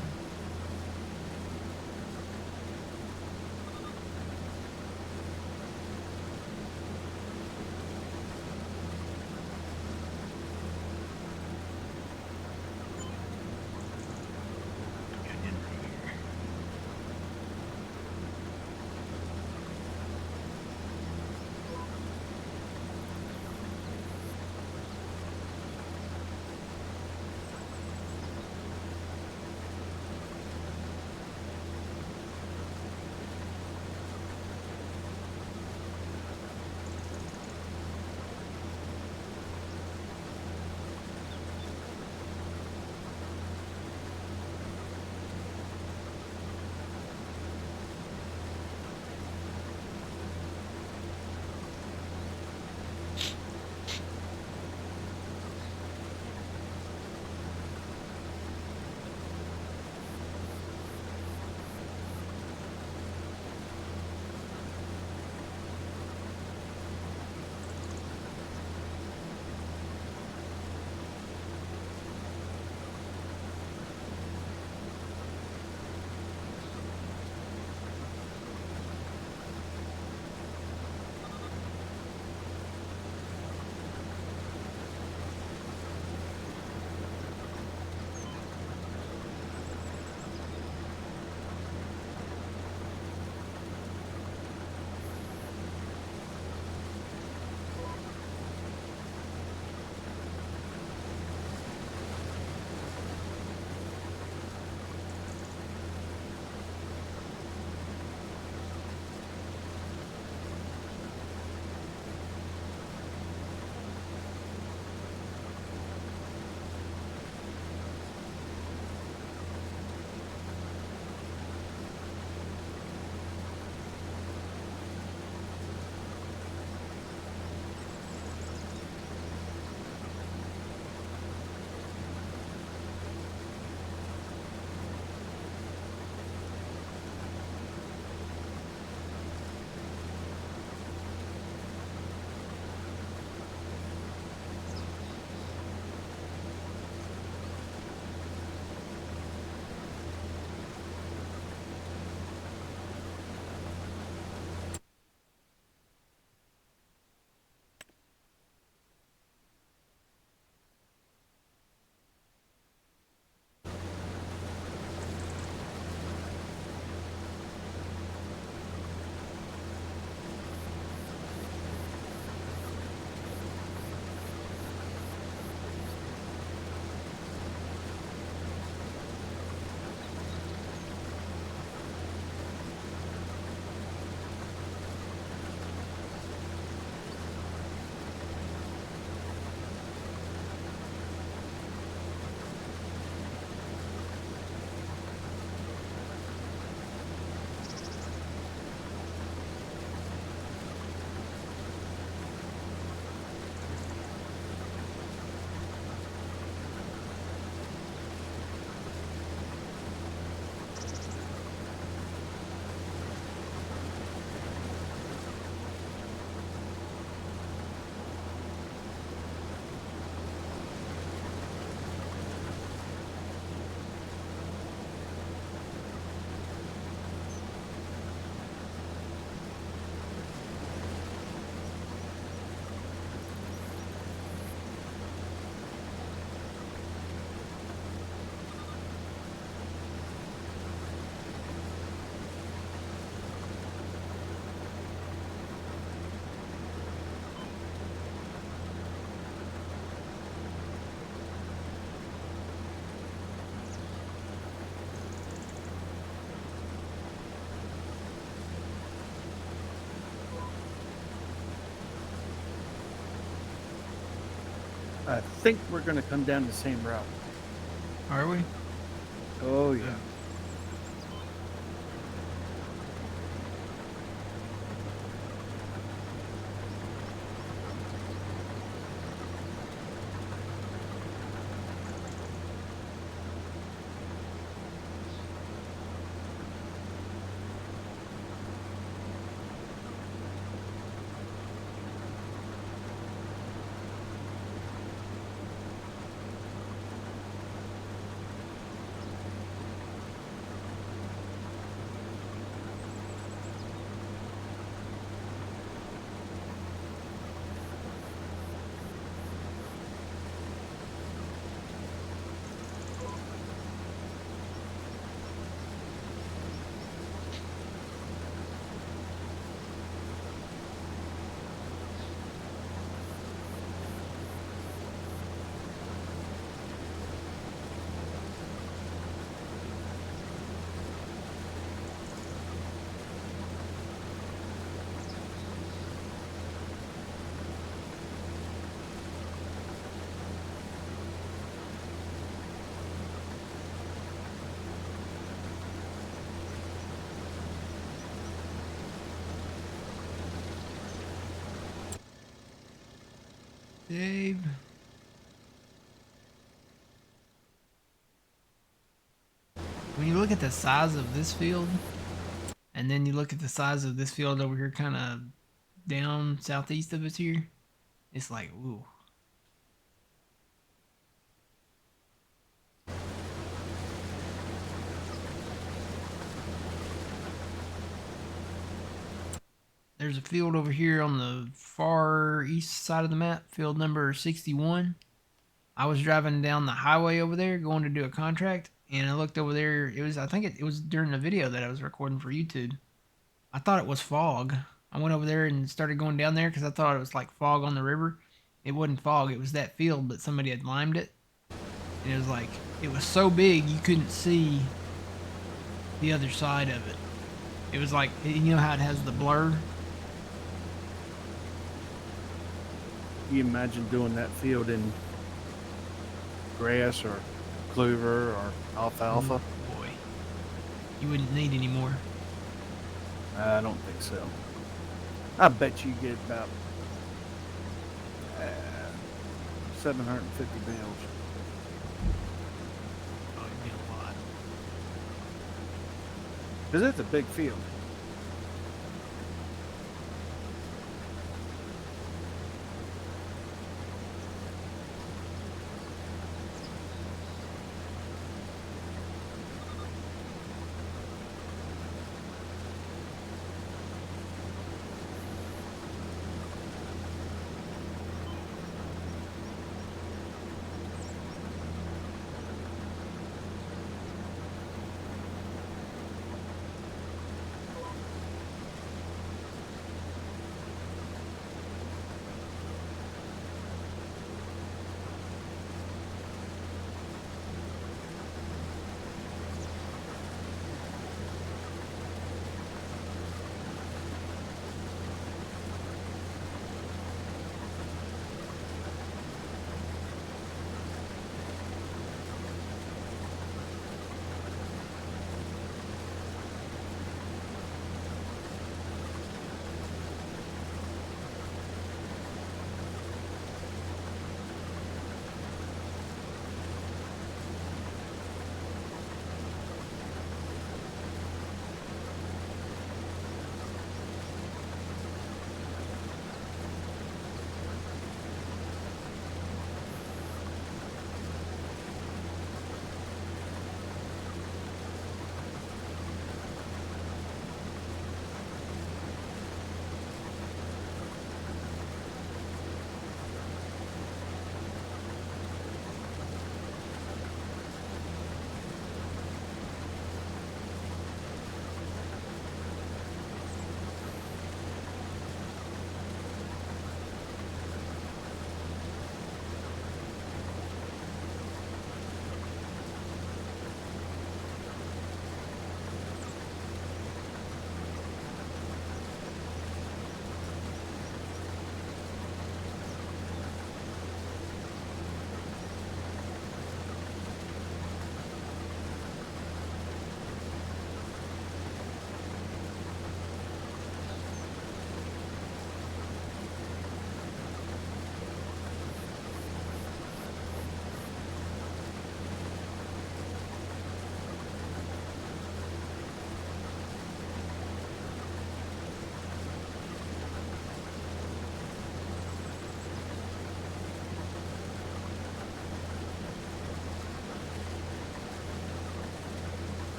I think we're going to come down the same route. Are we? Oh, yeah. Dave. When you look at the size of this field, and then you look at the size of this field over here, kind of down southeast of us here, it's like, ooh. There's a field over here on the far east side of the map, field number 61. I was driving down the highway over there going to do a contract, and I looked over there. I think it was during the video that I was recording for YouTube. I thought it was fog. I went over there and started going down there because I thought it was like fog on the river. It wasn't fog, it was that field, but somebody had limed it. And it was like, it was so big you couldn't see the other side of it. It was like, you know how it has the blur? You imagine doing that field in grass or clover or alfalfa? Oh, boy. You wouldn't need any more. I don't think so. I bet you get about 750 bales. Oh, you'd get a lot. Because it's a big field.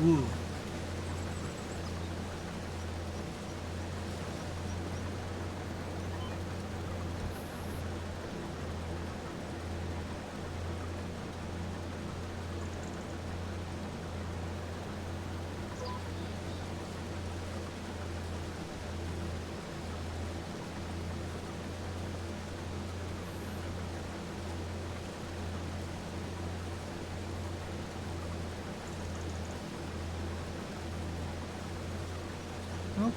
Ooh.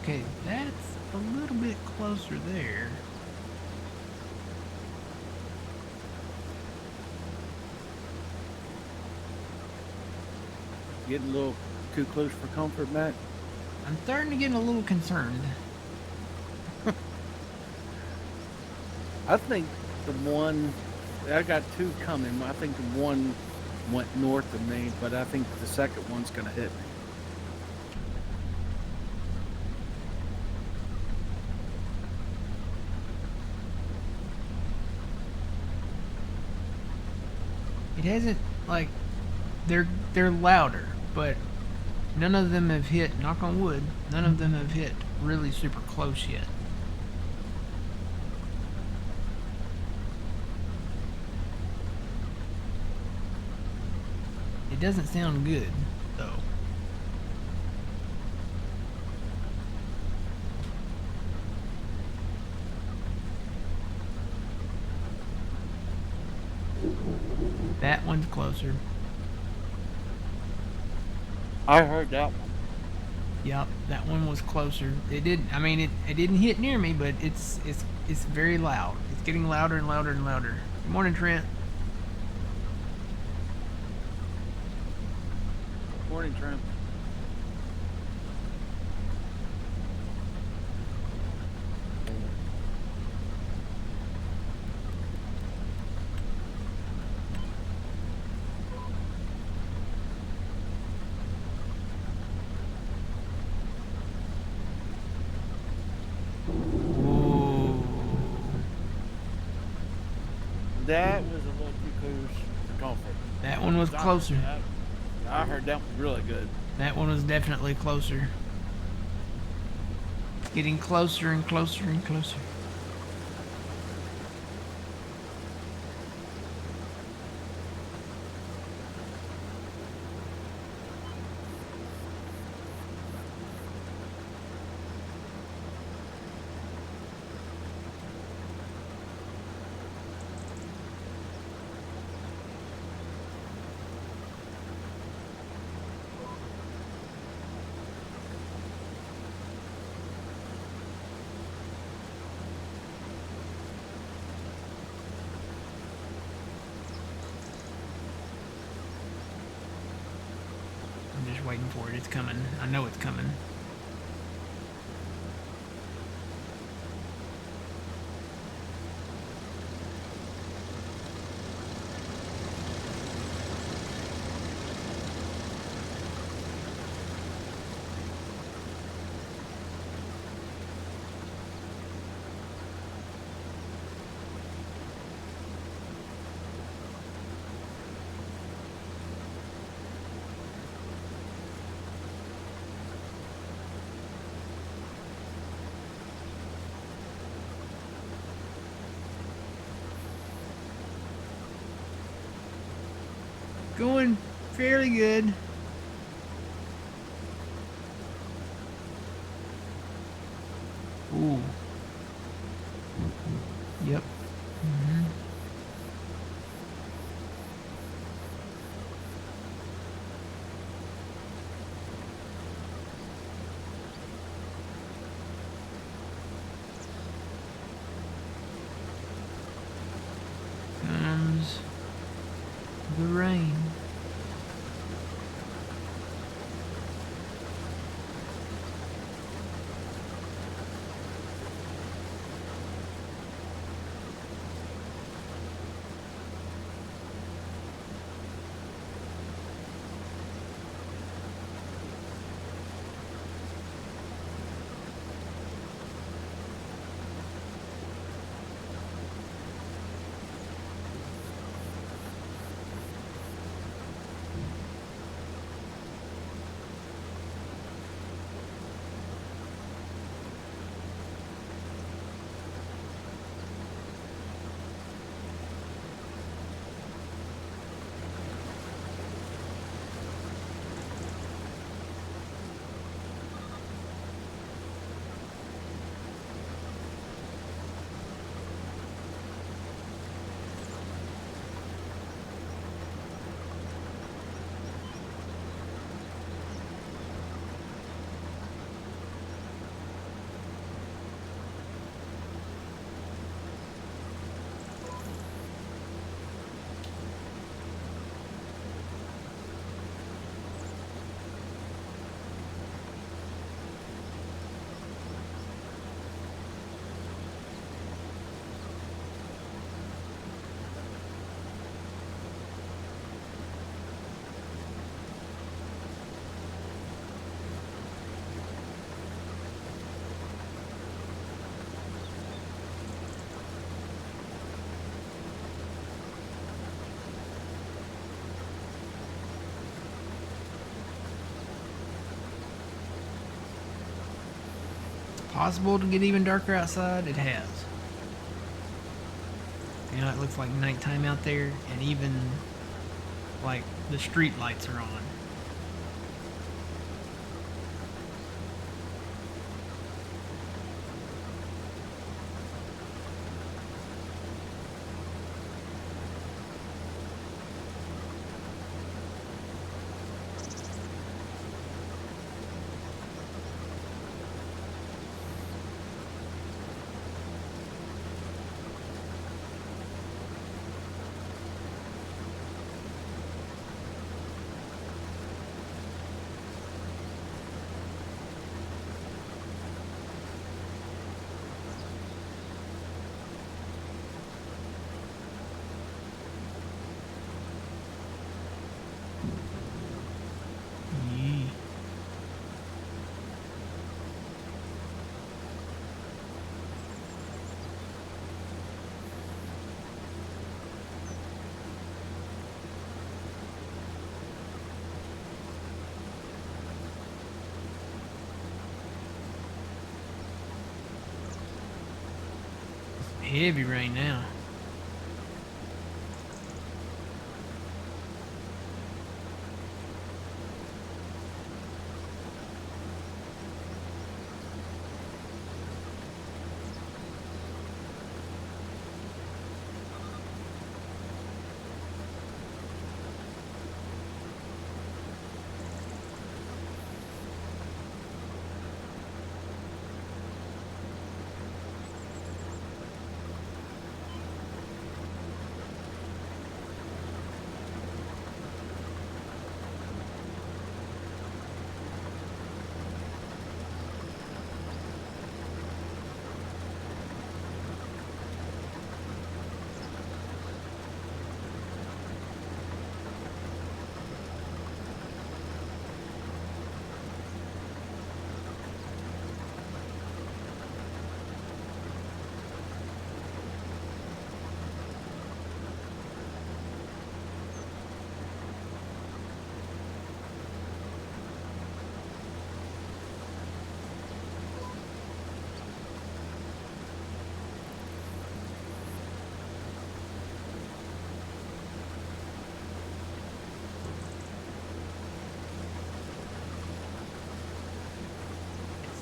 Okay, that's a little bit closer there. Getting a little too close for comfort, Matt. I'm starting to get a little concerned. I think the one, I got two coming. I think the one went north of me, but I think the second one's going to hit me. It hasn't, like, they're louder, but none of them have hit, knock on wood, none of them have hit really super close yet. It doesn't sound good, though. That one's closer. I heard that one. Yep, that one was closer. It didn't. I mean, it didn't hit near me, but it's very loud. It's getting louder and louder and louder. Good morning, Trent. Morning, Trent. Ooh. That was a little too close for comfort. That one was closer. I heard that one really good. That one was definitely closer. Getting closer and closer and closer. I'm just waiting for it. It's coming. I know it's coming. Going fairly good. Ooh. Yep. Mm-hmm. Comes the rain. possible to get even darker outside, it has. You know, it looks like nighttime out there, and even like the street lights are on. Yee. Heavy rain now.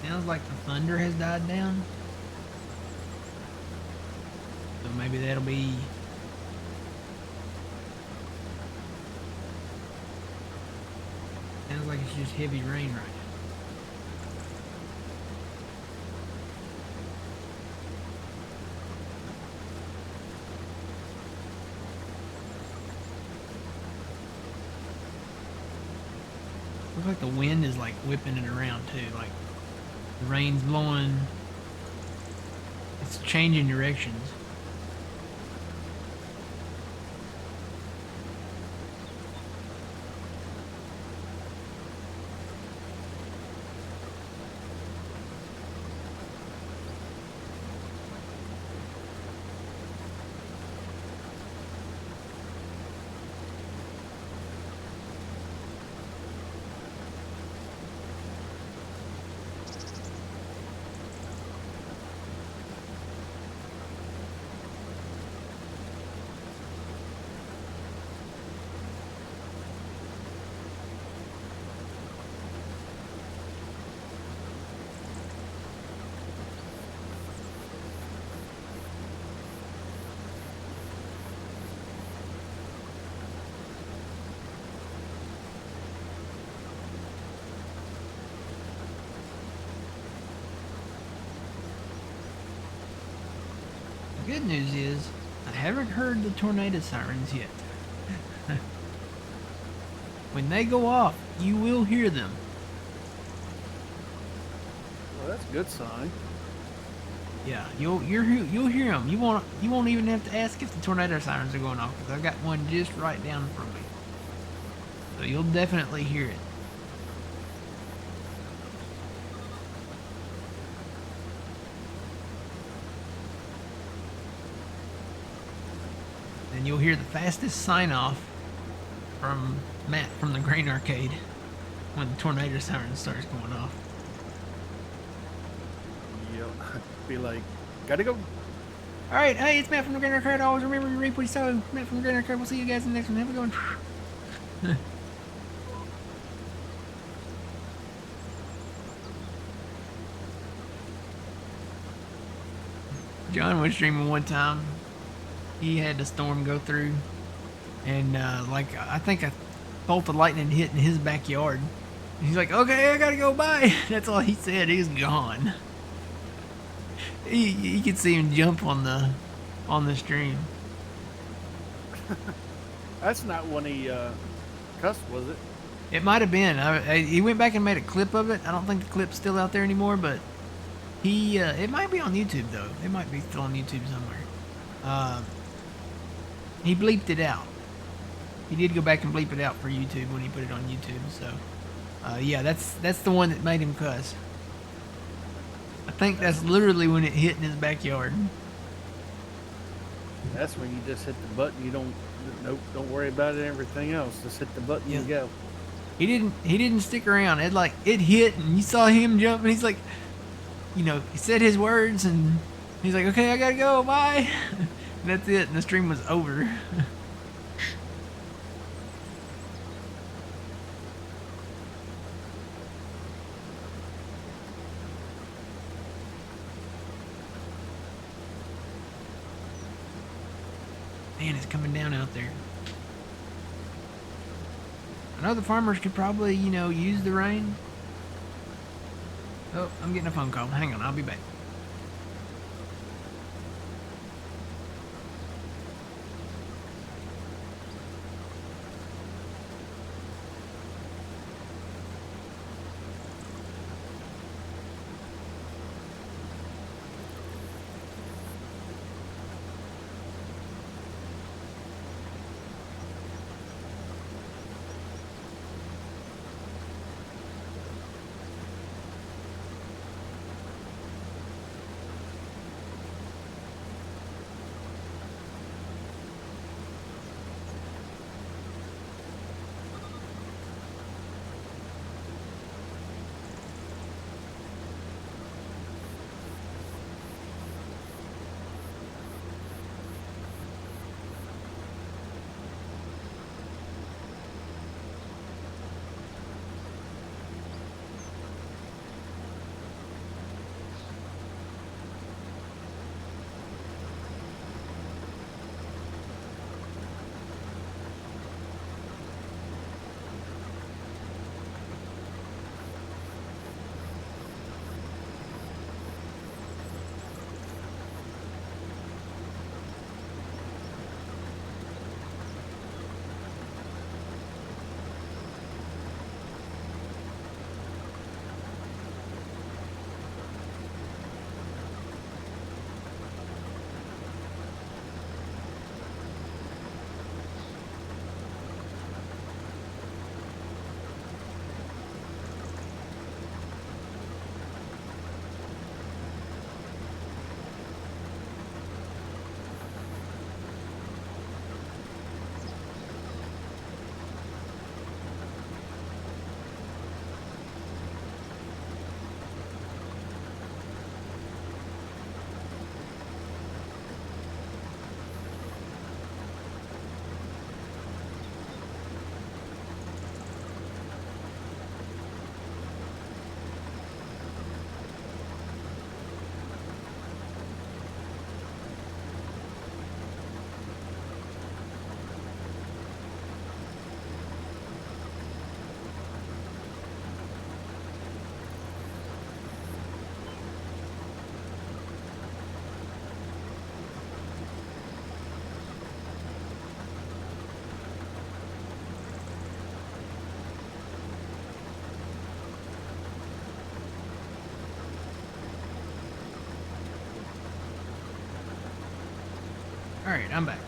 Sounds like the thunder has died down. So maybe that'll be... Sounds like it's just heavy rain right now. Looks like the wind is like whipping it around too, like the rain's blowing, it's changing directions. The good news is, I haven't heard the tornado sirens yet. When they go off, you will hear them. Well, that's a good sign. Yeah, you'll hear them. You won't even have to ask if the tornado sirens are going off, because I've got one just right down from me. So you'll definitely hear it. And you'll hear the fastest sign off from Matt from the Grain Arcade when the tornado siren starts going off. be like, gotta go. All right, hey, it's Matt from the Granite Crowd. Always remember to reap what you sow. Matt from the Granite Crowd. We'll see you guys in the next one. Have a good one. John was streaming one time. He had the storm go through, and like I think a bolt of lightning hit in his backyard. And he's like, "Okay, I gotta go. Bye." That's all he said. He was gone. You could see him jump on the stream. That's not when he cussed, was it? It might have been. He went back and made a clip of it. I don't think the clip's still out there anymore, but he it might be on YouTube though. It might be still on YouTube somewhere. He bleeped it out. He did go back and bleep it out for YouTube when he put it on YouTube. So yeah, that's the one that made him cuss. I think that's literally when it hit in his backyard. That's when you just hit the button. You don't worry about it, everything else. Just hit the button and go. He didn't stick around. It hit and you saw him jump and he's like, you know, he said his words and he's like, okay, I gotta go, bye. And that's it, and the stream was over. Man, it's coming down out there. I know the farmers could probably, you know, use the rain. Oh, I'm getting a phone call. Hang on, I'll be back. Alright, I'm back.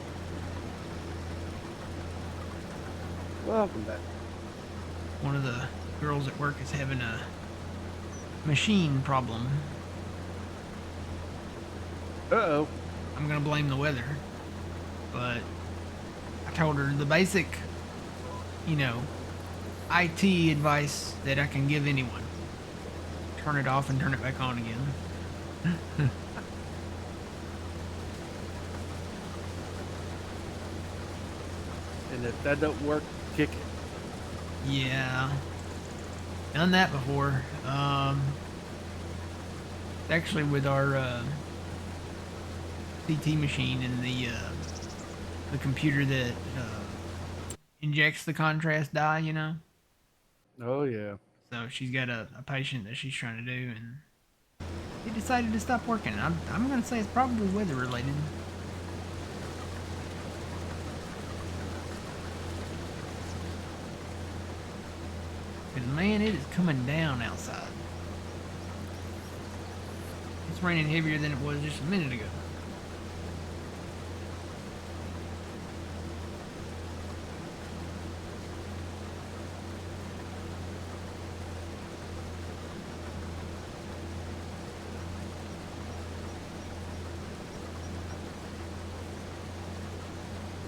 Welcome back. One of the girls at work is having a machine problem. Uh-oh. I'm gonna blame the weather. But I told her the basic, you know, IT advice that I can give anyone. Turn it off and turn it back on again. And if that don't work, kick it. Yeah. Done that before. Actually with our CT machine and the computer that injects the contrast dye, you know. Oh yeah. So she's got a patient that she's trying to do, and it decided to stop working. I'm gonna say it's probably weather related. Because man, it is coming down outside. It's raining heavier than it was just a minute ago.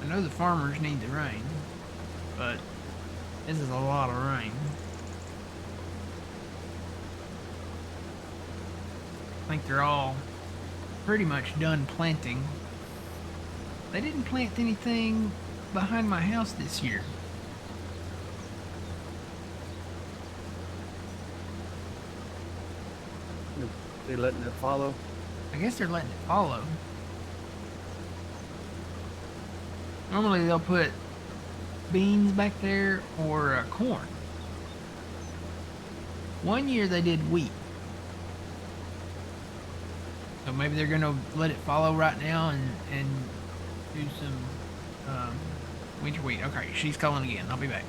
I know the farmers need the rain, but this is a lot of rain. I think they're all pretty much done planting. They didn't plant anything behind my house this year. They letting it follow. I guess they're letting it follow. Normally they'll put beans back there or corn. One year they did wheat. So maybe they're gonna let it follow right now and do some winter wheat. Okay, she's calling again. I'll be back.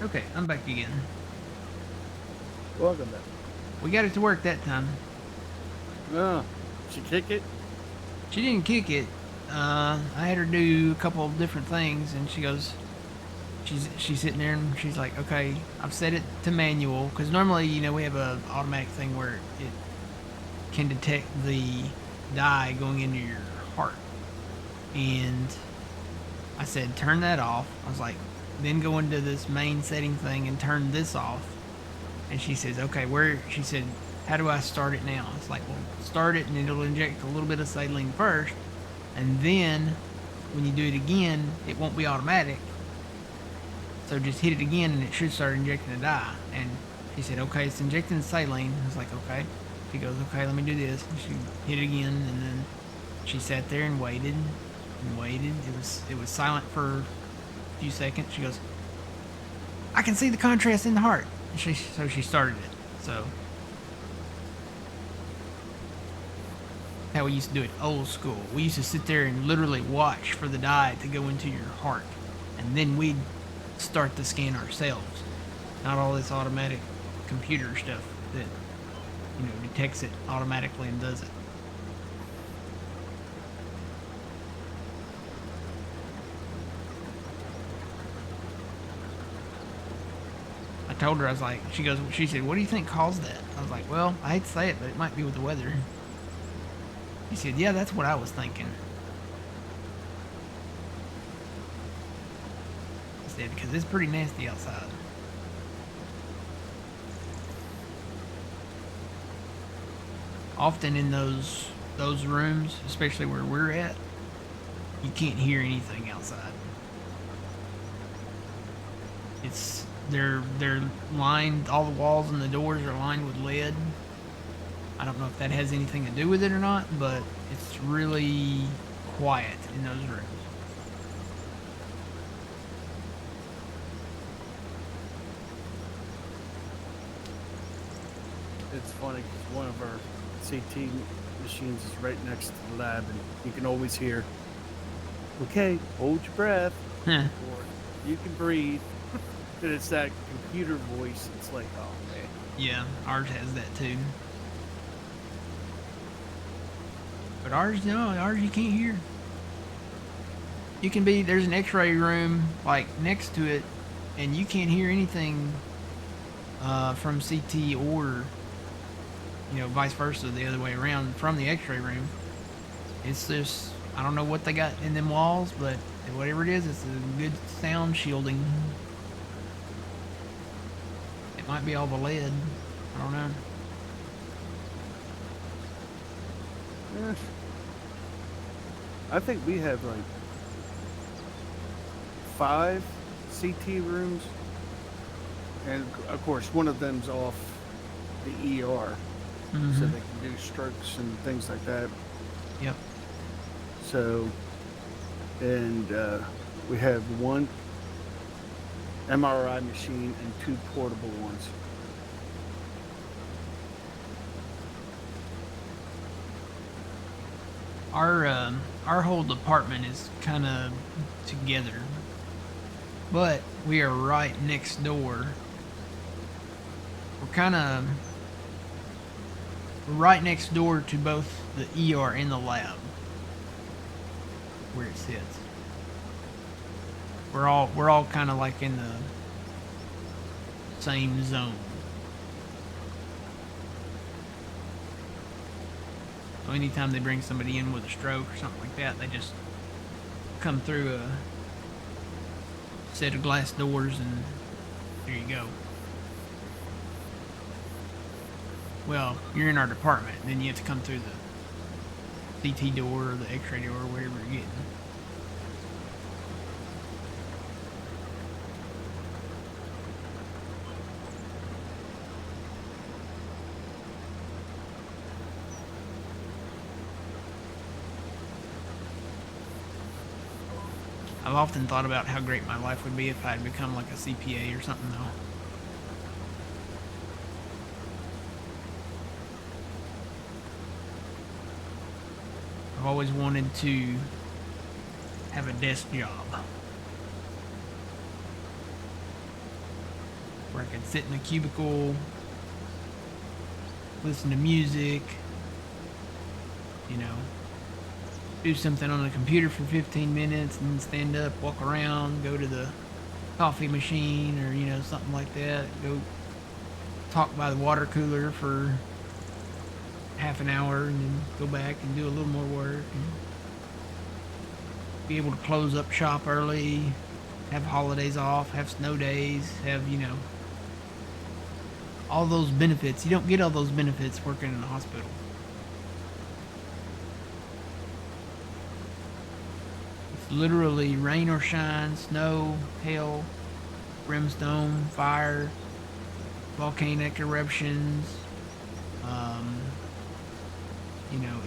Okay, I'm back again. Welcome back. We got it to work that time. No, she kick it. She didn't kick it. I had her do a couple of different things, and she goes, she's sitting there and she's like, okay, I've set it to manual because normally, you know, we have a automatic thing where it can detect the dye going into your heart, and I said turn that off. I was like, then go into this main setting thing and turn this off. And she says, okay, she said, how do I start it now? It's like, well, start it and it'll inject a little bit of saline first, and then when you do it again, it won't be automatic. So just hit it again and it should start injecting the dye. And she said, okay, it's injecting saline. I was like, okay. She goes, okay, let me do this. And she hit it again, and then she sat there and waited and waited. It was silent for a few seconds. She goes, I can see the contrast in the heart. So she started it. So How we used to do it old school. We used to sit there and literally watch for the dye to go into your heart, and then we'd start the scan ourselves. Not all this automatic computer stuff that detects it automatically and does it. I told her, I was like, she said, "What do you think caused that?" I was like, "Well, I hate to say it, but it might be with the weather." He said, "Yeah, that's what I was thinking." I said, "Because it's pretty nasty outside." Often in those rooms, especially where we're at, you can't hear anything outside. They're lined, all the walls and the doors are lined with lead. I don't know if that has anything to do with it or not, but it's really quiet in those rooms. It's funny 'cause one of our CT machines is right next to the lab, and you can always hear, "Okay, hold your breath," Huh. or "You can breathe." And it's that computer voice. It's like, oh man. Yeah, ours has that too. But ours, no, ours you can't hear. There's an x-ray room like next to it, and you can't hear anything from CT or, vice versa, the other way around from the x-ray room. It's just, I don't know what they got in them walls, but whatever it is, it's a good sound shielding. It might be all the lead. I don't know. Eh. I think we have like 5 CT rooms, and of course one of them's off the ER, so Mm-hmm. they can do strokes and things like that. Yep. So, and we have one MRI machine and 2 portable ones. Our whole department is kind of together, but we are right next door. We're right next door to both the ER and the lab where it sits. We're all kind of like in the same zone. So anytime they bring somebody in with a stroke or something like that, they just come through a set of glass doors and there you go. Well, you're in our department, then you have to come through the CT door or the X-ray door or wherever you're getting. I've often thought about how great my life would be if I had become like a CPA or something, though. I've always wanted to have a desk job where I could sit in a cubicle, listen to music, do something on the computer for 15 minutes and then stand up, walk around, go to the coffee machine or, something like that. Go talk by the water cooler for half an hour and then go back and do a little more work. And be able to close up shop early, have holidays off, have snow days, have, all those benefits. You don't get all those benefits working in a hospital. Literally rain or shine, snow, hail, brimstone, fire, volcanic eruptions,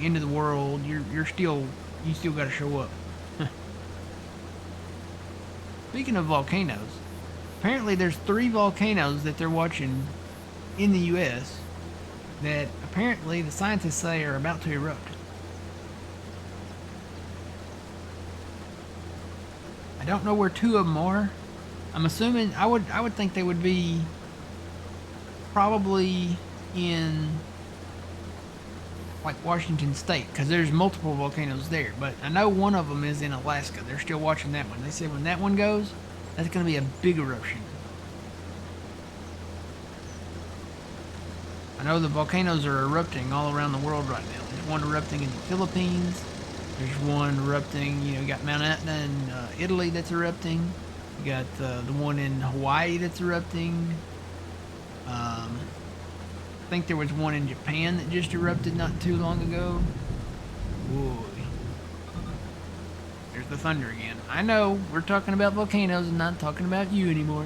end of the world. You still got to show up. Speaking of volcanoes, apparently there's 3 volcanoes that they're watching in the U.S. that apparently the scientists say are about to erupt. I don't know where two of them are. I'm assuming I would think they would be probably in like Washington State, because there's multiple volcanoes there. But I know one of them is in Alaska. They're still watching that one. They said when that one goes, that's going to be a big eruption. I know the volcanoes are erupting all around the world right now. There's one erupting in the Philippines. There's one erupting, you know, you got Mount Etna in Italy that's erupting. You got the one in Hawaii that's erupting. I think there was one in Japan that just erupted not too long ago. Boy. There's the thunder again. I know, we're talking about volcanoes and not talking about you anymore.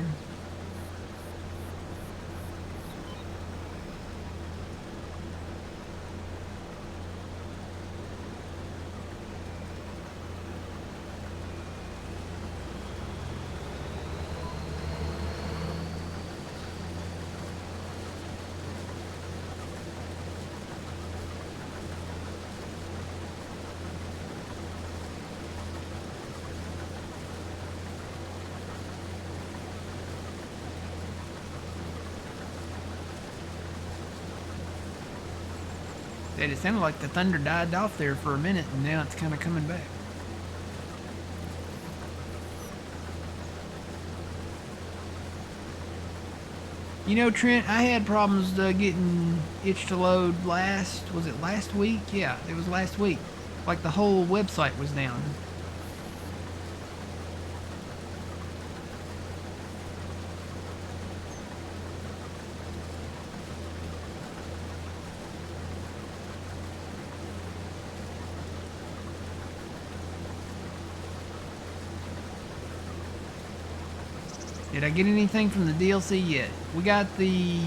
It sounded like the thunder died off there for a minute, and now it's kind of coming back. You know, Trent, I had problems getting itch to load was it last week? Yeah, it was last week. Like the whole website was down. Did I get anything from the DLC yet? We got the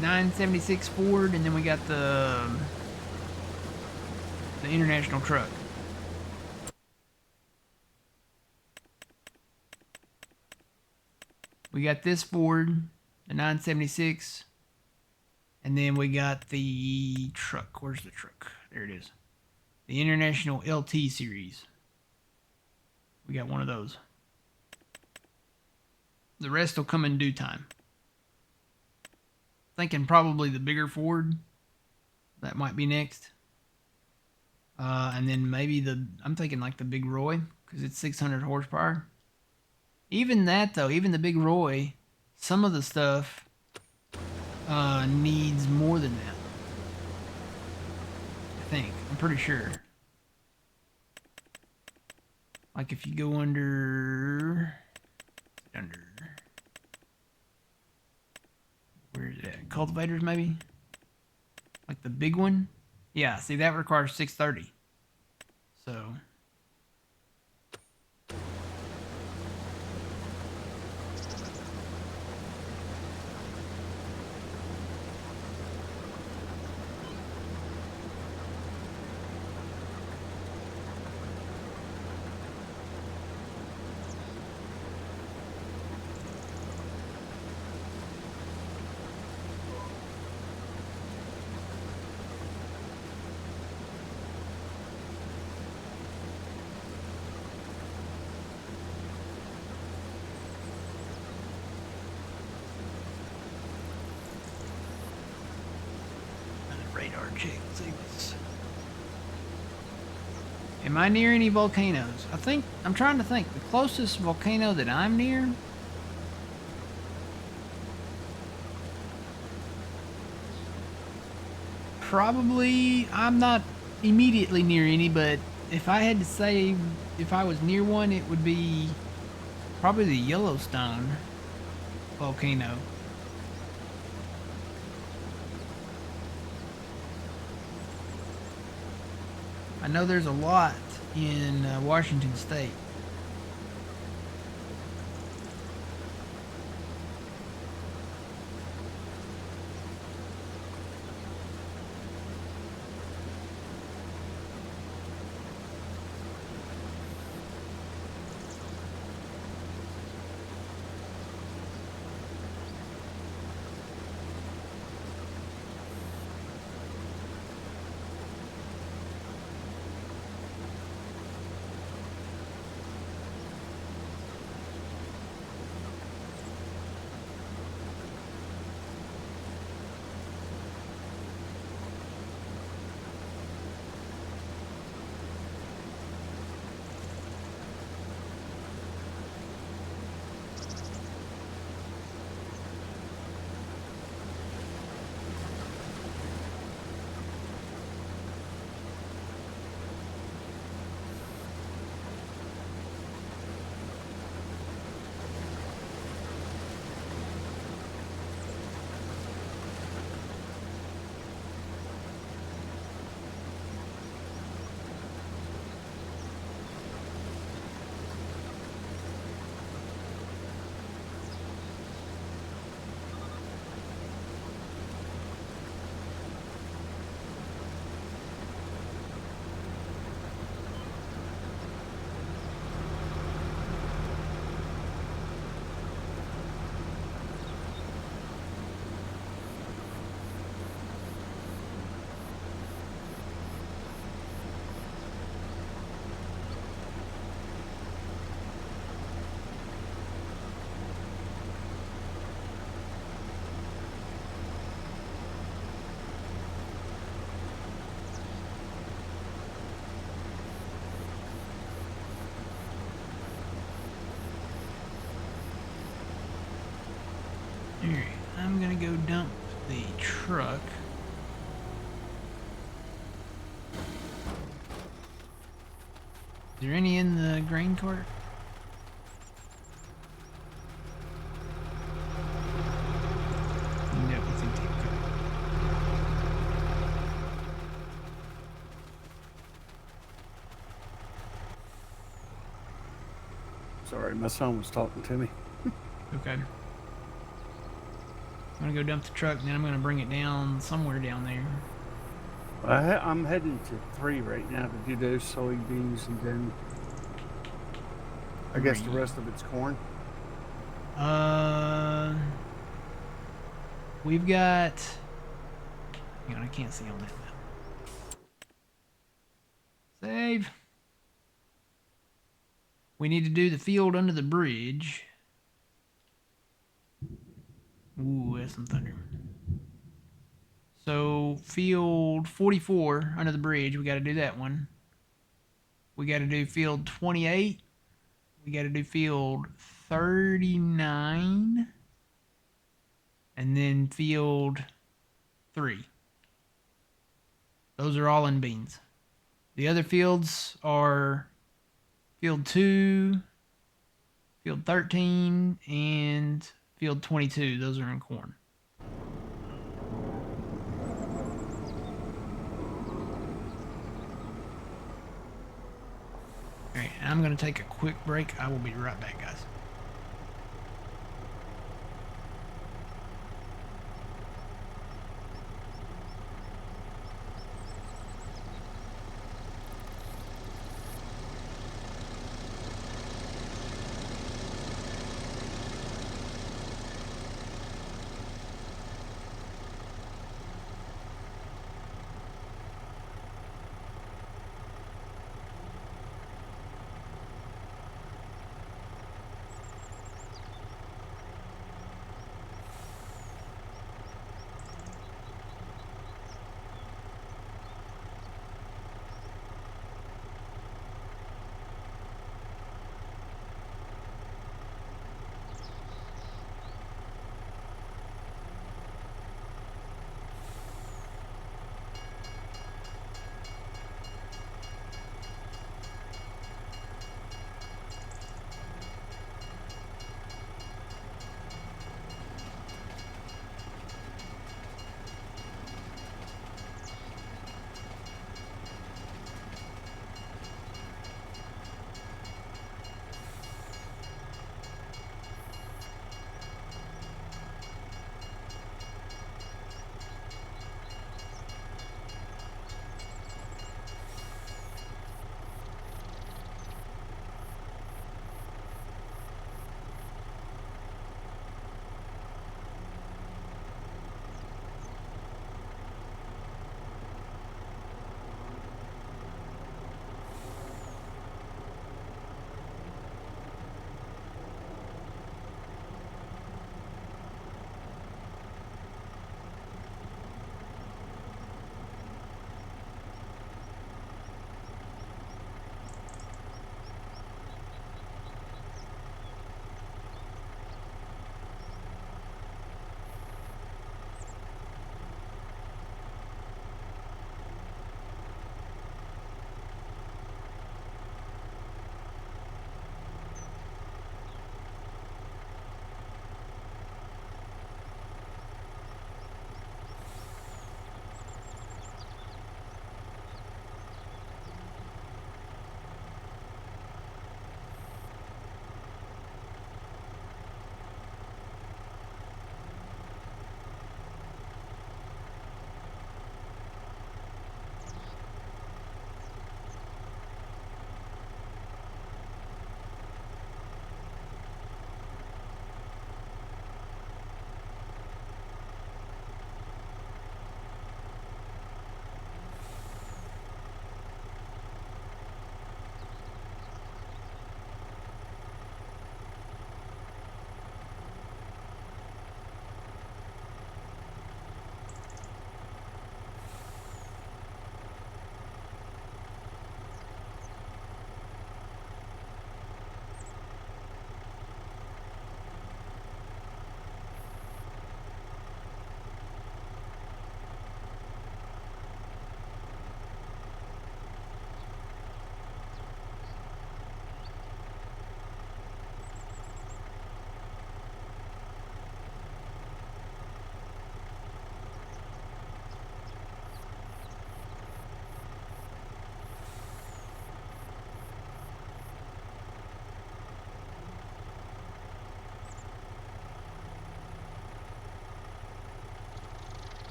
976 Ford, and then we got the international truck. We got this Ford, the 976, and then we got the truck. Where's the truck? There it is. The International LT series. We got one of those. The rest will come in due time. Thinking probably the bigger Ford. That might be next. And then maybe I'm thinking like the Big Roy, because it's 600 horsepower. Even that though, even the Big Roy, some of the stuff needs more than that. I think. I'm pretty sure. Like if you go under... Where is it at? Cultivators, maybe? Like the big one? Yeah, see, that requires 630. So... radar check. See what's... Am I near any volcanoes? I'm trying to think. The closest volcano that I'm near... Probably... I'm not immediately near any, but if I had to say if I was near one, it would be probably the Yellowstone volcano. I know there's a lot in Washington State. Alright, I'm gonna go dump the truck. Is there any in the grain cart? No, it's empty. Sorry, my son was talking to me. Okay. I'm gonna go dump the truck, and then I'm gonna bring it down somewhere down there. I'm heading to 3 right now to do those soybeans, and then I guess the rest of it's corn. We've got. Hang on, I can't see on that map. Save. We need to do the field under the bridge. Ooh, that's some thunder. So, field 44 under the bridge, we got to do that one. We got to do field 28. We got to do field 39. And then field 3. Those are all in beans. The other fields are field 2, field 13, and field 22. Those are in corn. Alright, I'm going to take a quick break. I will be right back, guys.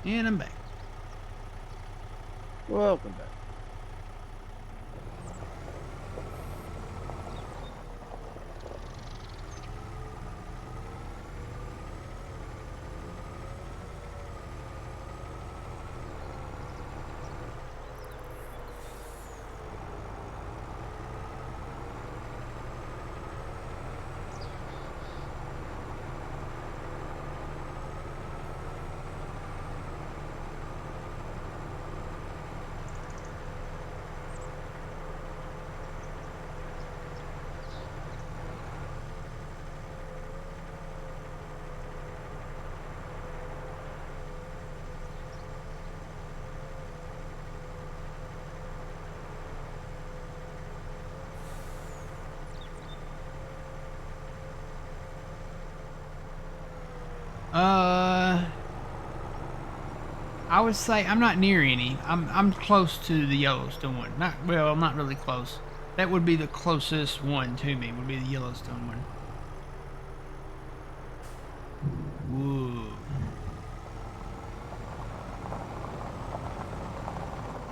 And I'm back. Welcome back. I would say I'm not near any. I'm close to the Yellowstone one. Not really close. That would be the closest one to me. Would be the Yellowstone one. Whoa.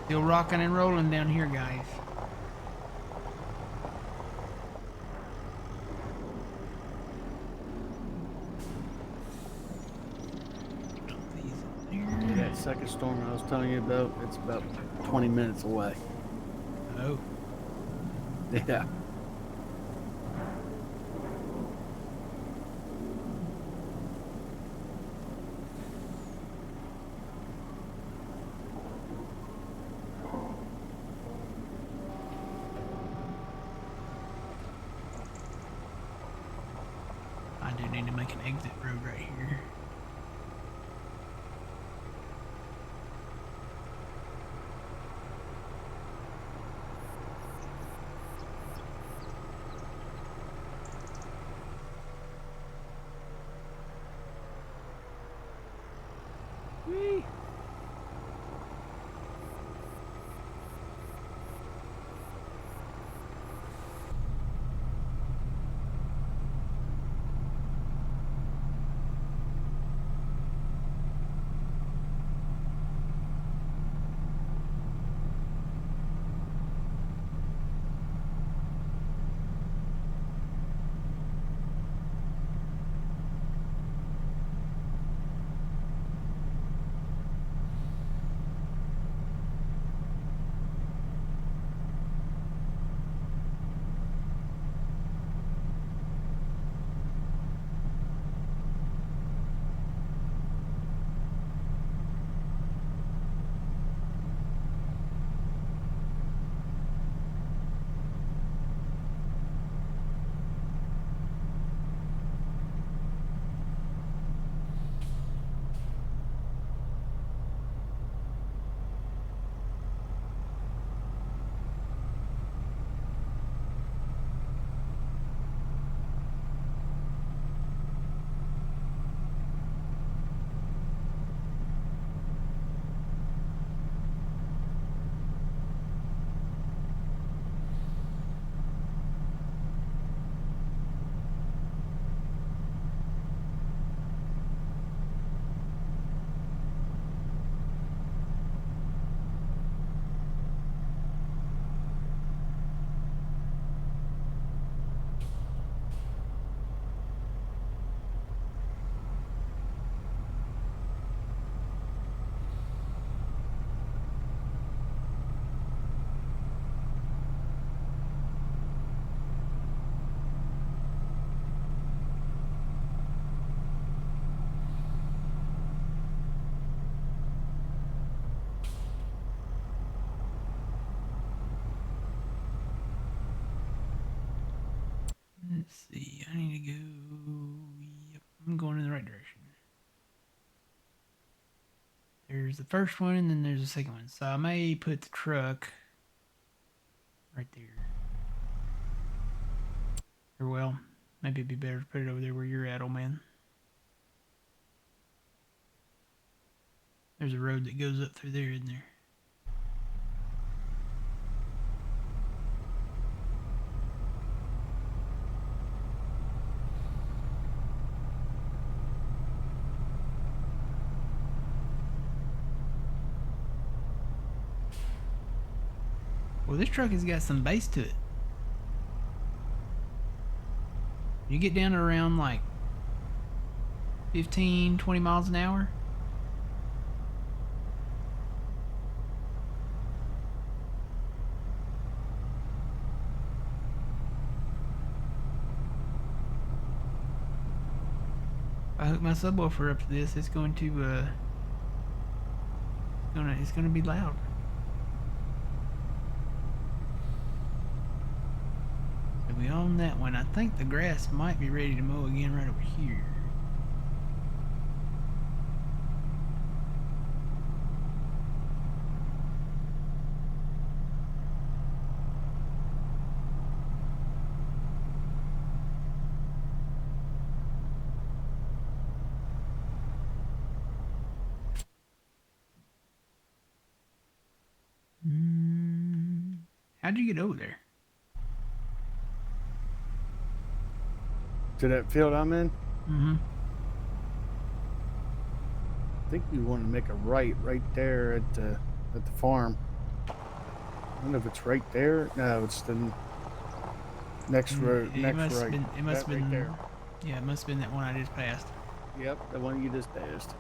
Still rocking and rolling down here, guys. That second storm I was telling you about, it's about 20 minutes away. Oh. Yeah. I do need to make an exit road right here. Whee! Let's see. I need to go. Yep, I'm going in the right direction. There's the first one, and then there's the second one. So I may put the truck right there. Or well, maybe it'd be better to put it over there where you're at, old man. There's a road that goes up through there, isn't there? Well, this truck has got some bass to it. You get down to around like 15, 20 miles an hour. If I hook my subwoofer up to this, it's going to it's gonna be loud. So we own that one. I think the grass might be ready to mow again right over here. How'd you get over there? To that field I'm in? Mm-hmm. I think you want to make a right there at the farm. I don't know if it's right there. No, it's the next road. Next right. It must have been right there. Yeah, it must have been that one I just passed. Yep, the one you just passed.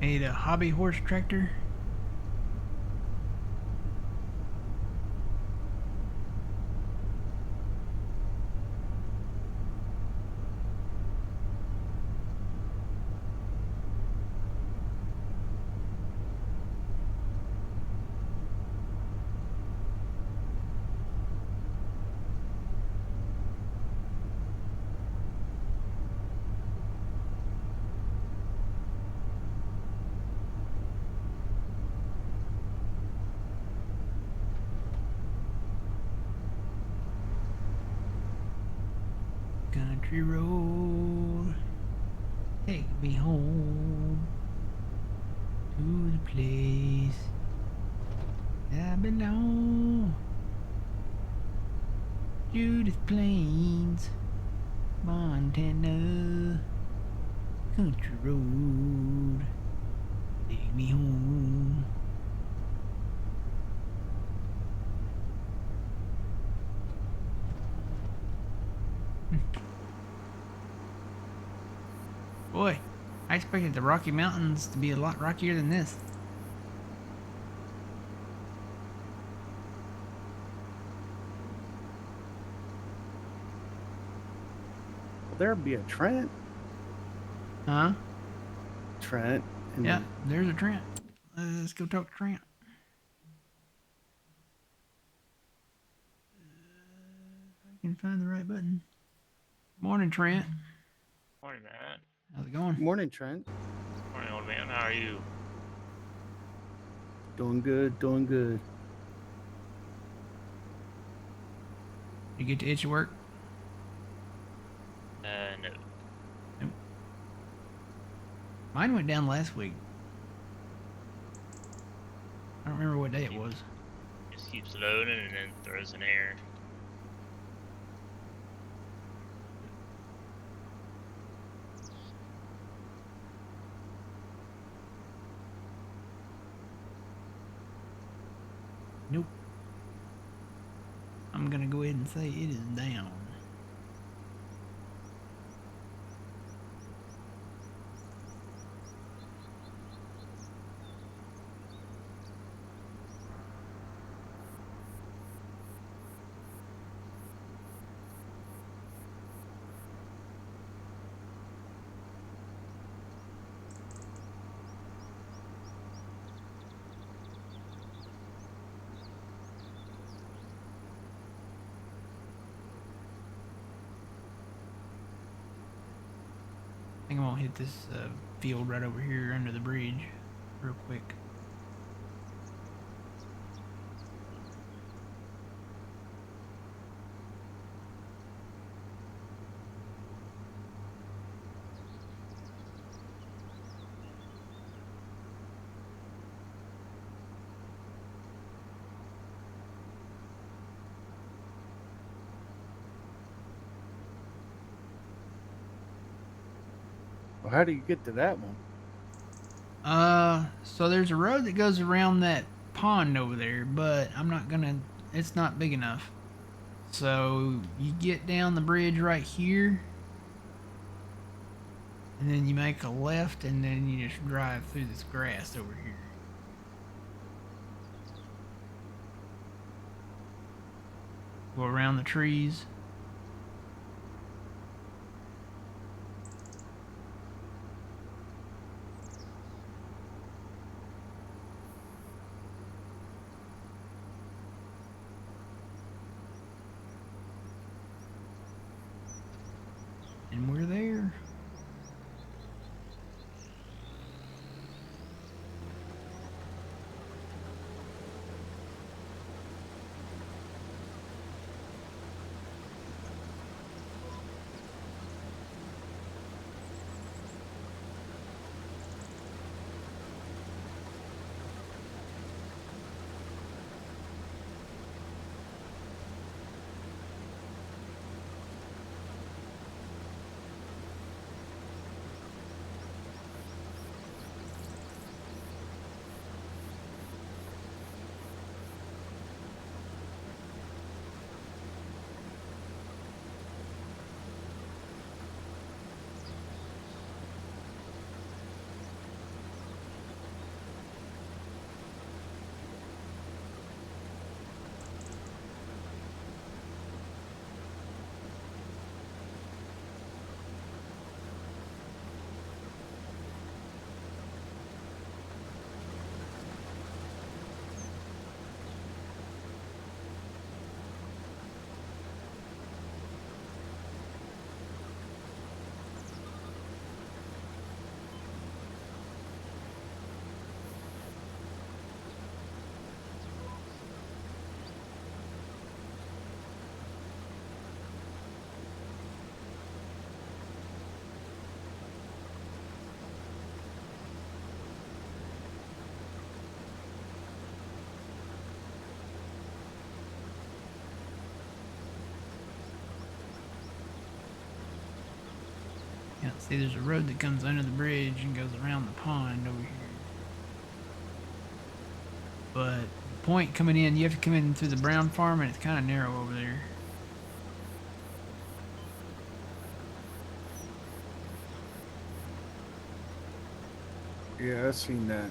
Need a hobby horse tractor. Country road, take me home to the place I belong. Judith Plains, Montana. Country road, take me home. Boy, I expected the Rocky Mountains to be a lot rockier than this. Will there be a Trent? Huh? Trent. And Yeah, there's a Trent. Let's go talk to Trent. If I can find the right button. Morning, Trent. Morning, Matt. How's it going? Morning, Trent. Morning, old man. How are you? Doing good, doing good. You get to itch work? No. Nope. Mine went down last week. I don't remember what day it was. Just keeps loading and then throws an error. Nope. I'm gonna go ahead and say it is down. I think I'm gonna hit this field right over here under the bridge real quick. Well, how do you get to that one? So there's a road that goes around that pond over there, but it's not big enough. So you get down the bridge right here, and then you make a left, and then you just drive through this grass over here. Go around the trees. And we're there. See, there's a road that comes under the bridge and goes around the pond over here. But the point coming in, you have to come in through the brown farm, and it's kind of narrow over there. Yeah, I seen that.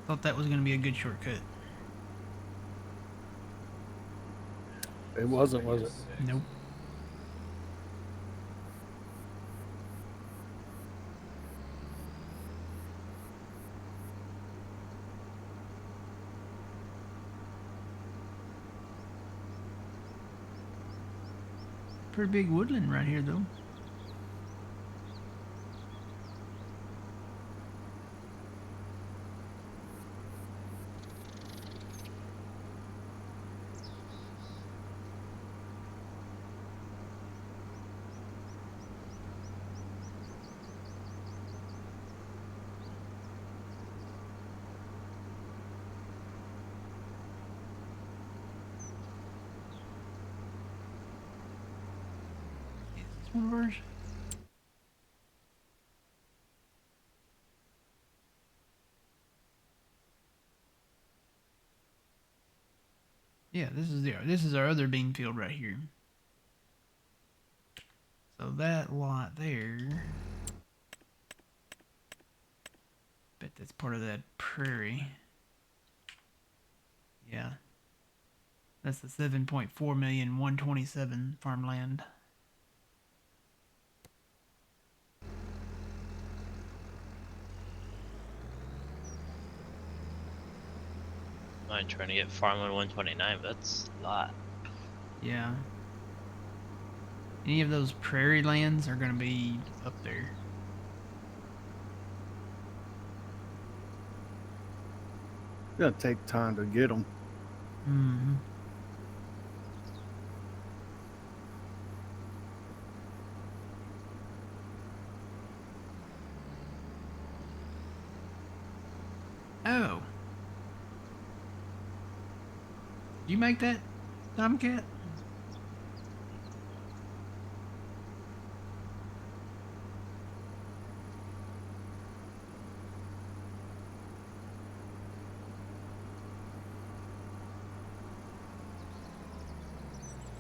Thought that was going to be a good shortcut. It wasn't, was it? Nope. Pretty big woodland right here, though. Is this one of ours? Yeah, this is our other bean field right here. So that lot there, bet that's part of that prairie. Yeah. That's the 7.4 million 127 farmland. I'm trying to get farmland 129, but that's a lot. Yeah. Any of those prairie lands are going to be up there. It's gonna take time to get them. Mm-hmm. Oh. Did you make that, Tomcat?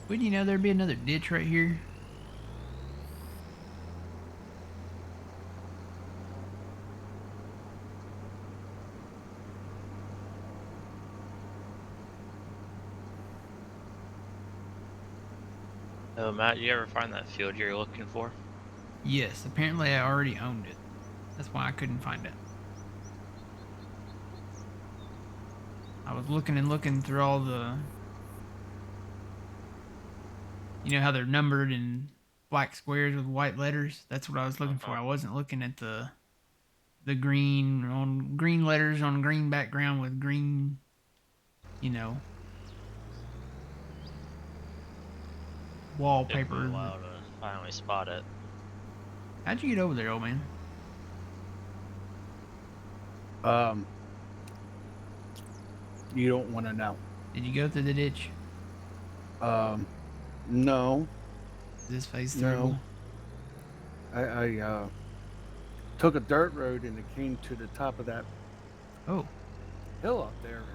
Wouldn't you know there'd be another ditch right here? Oh, Matt, you ever find that field you're looking for? Yes, apparently I already owned it. That's why I couldn't find it. I was looking and looking through all the... You know how they're numbered in black squares with white letters? That's what I was looking for. I wasn't looking at the green letters on green background with green, you know, Took me a wallpaper. while to finally spot it. How'd you get over there, old man? You don't want to know. Did you go through the ditch? No, Is this phase No. through? I took a dirt road and it came to the top of that Oh, hill up there, and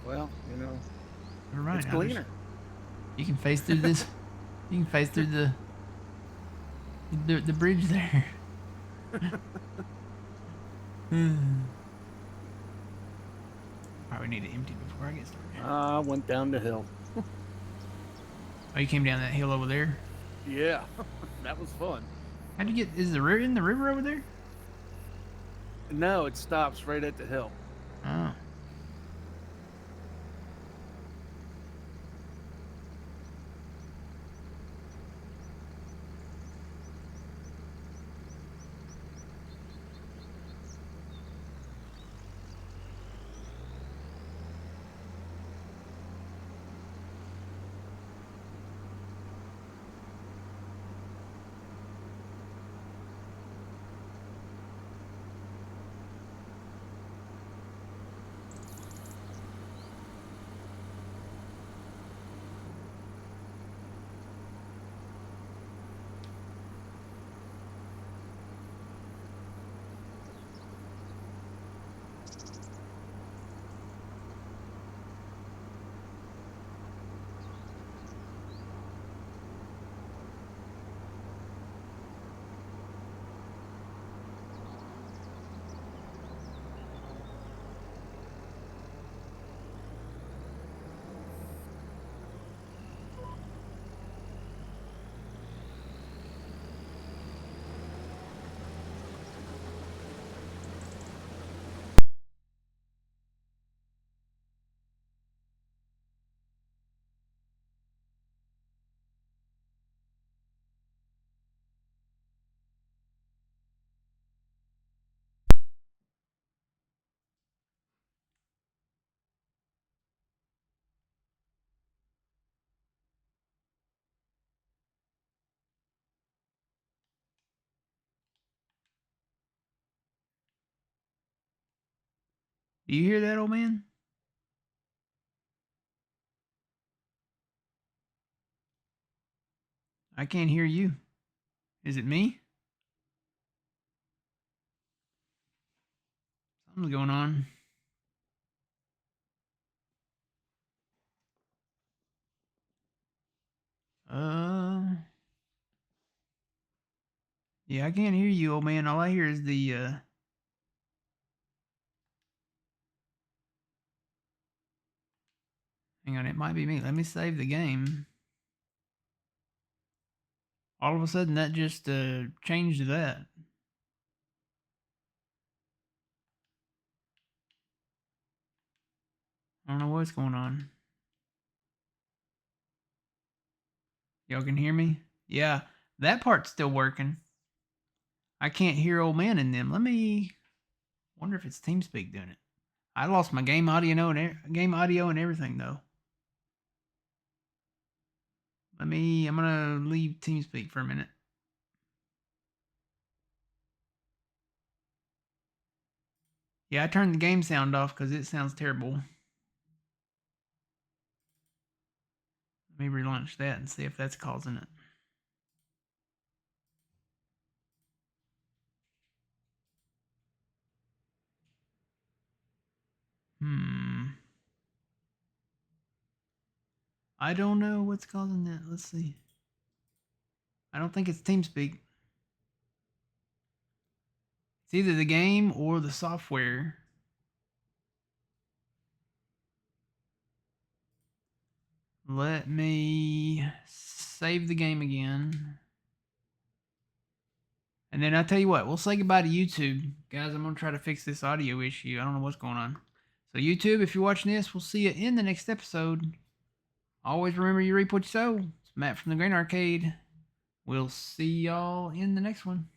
well, never mind. it's cleaner. You can face through this. You can face through the bridge there. Probably need to empty before I get started. I went down the hill. Oh, you came down that hill over there? Yeah, that was fun. How'd you get? Is the river in the river over there? No, it stops right at the hill. Oh. Do you hear that, old man? I can't hear you. Is it me? Something's going on. Yeah, I can't hear you, old man. All I hear is the hang on, it might be me. Let me save the game. All of a sudden that just changed to that. I don't know what's going on. Y'all can hear me? Yeah, that part's still working. I can't hear old man in them. Let me wonder if it's TeamSpeak doing it. I lost my game audio and everything though. I'm gonna leave TeamSpeak for a minute. Yeah, I turned the game sound off because it sounds terrible. Let me relaunch that and see if that's causing it. I don't know what's causing that. Let's see. I don't think it's TeamSpeak. It's either the game or the software. Let me save the game again. And then I tell you what, we'll say goodbye to YouTube. Guys, I'm going to try to fix this audio issue. I don't know what's going on. So YouTube, if you're watching this, we'll see you in the next episode. Always remember you reap what you sow. It's Matt from the Grain Arcade. We'll see y'all in the next one.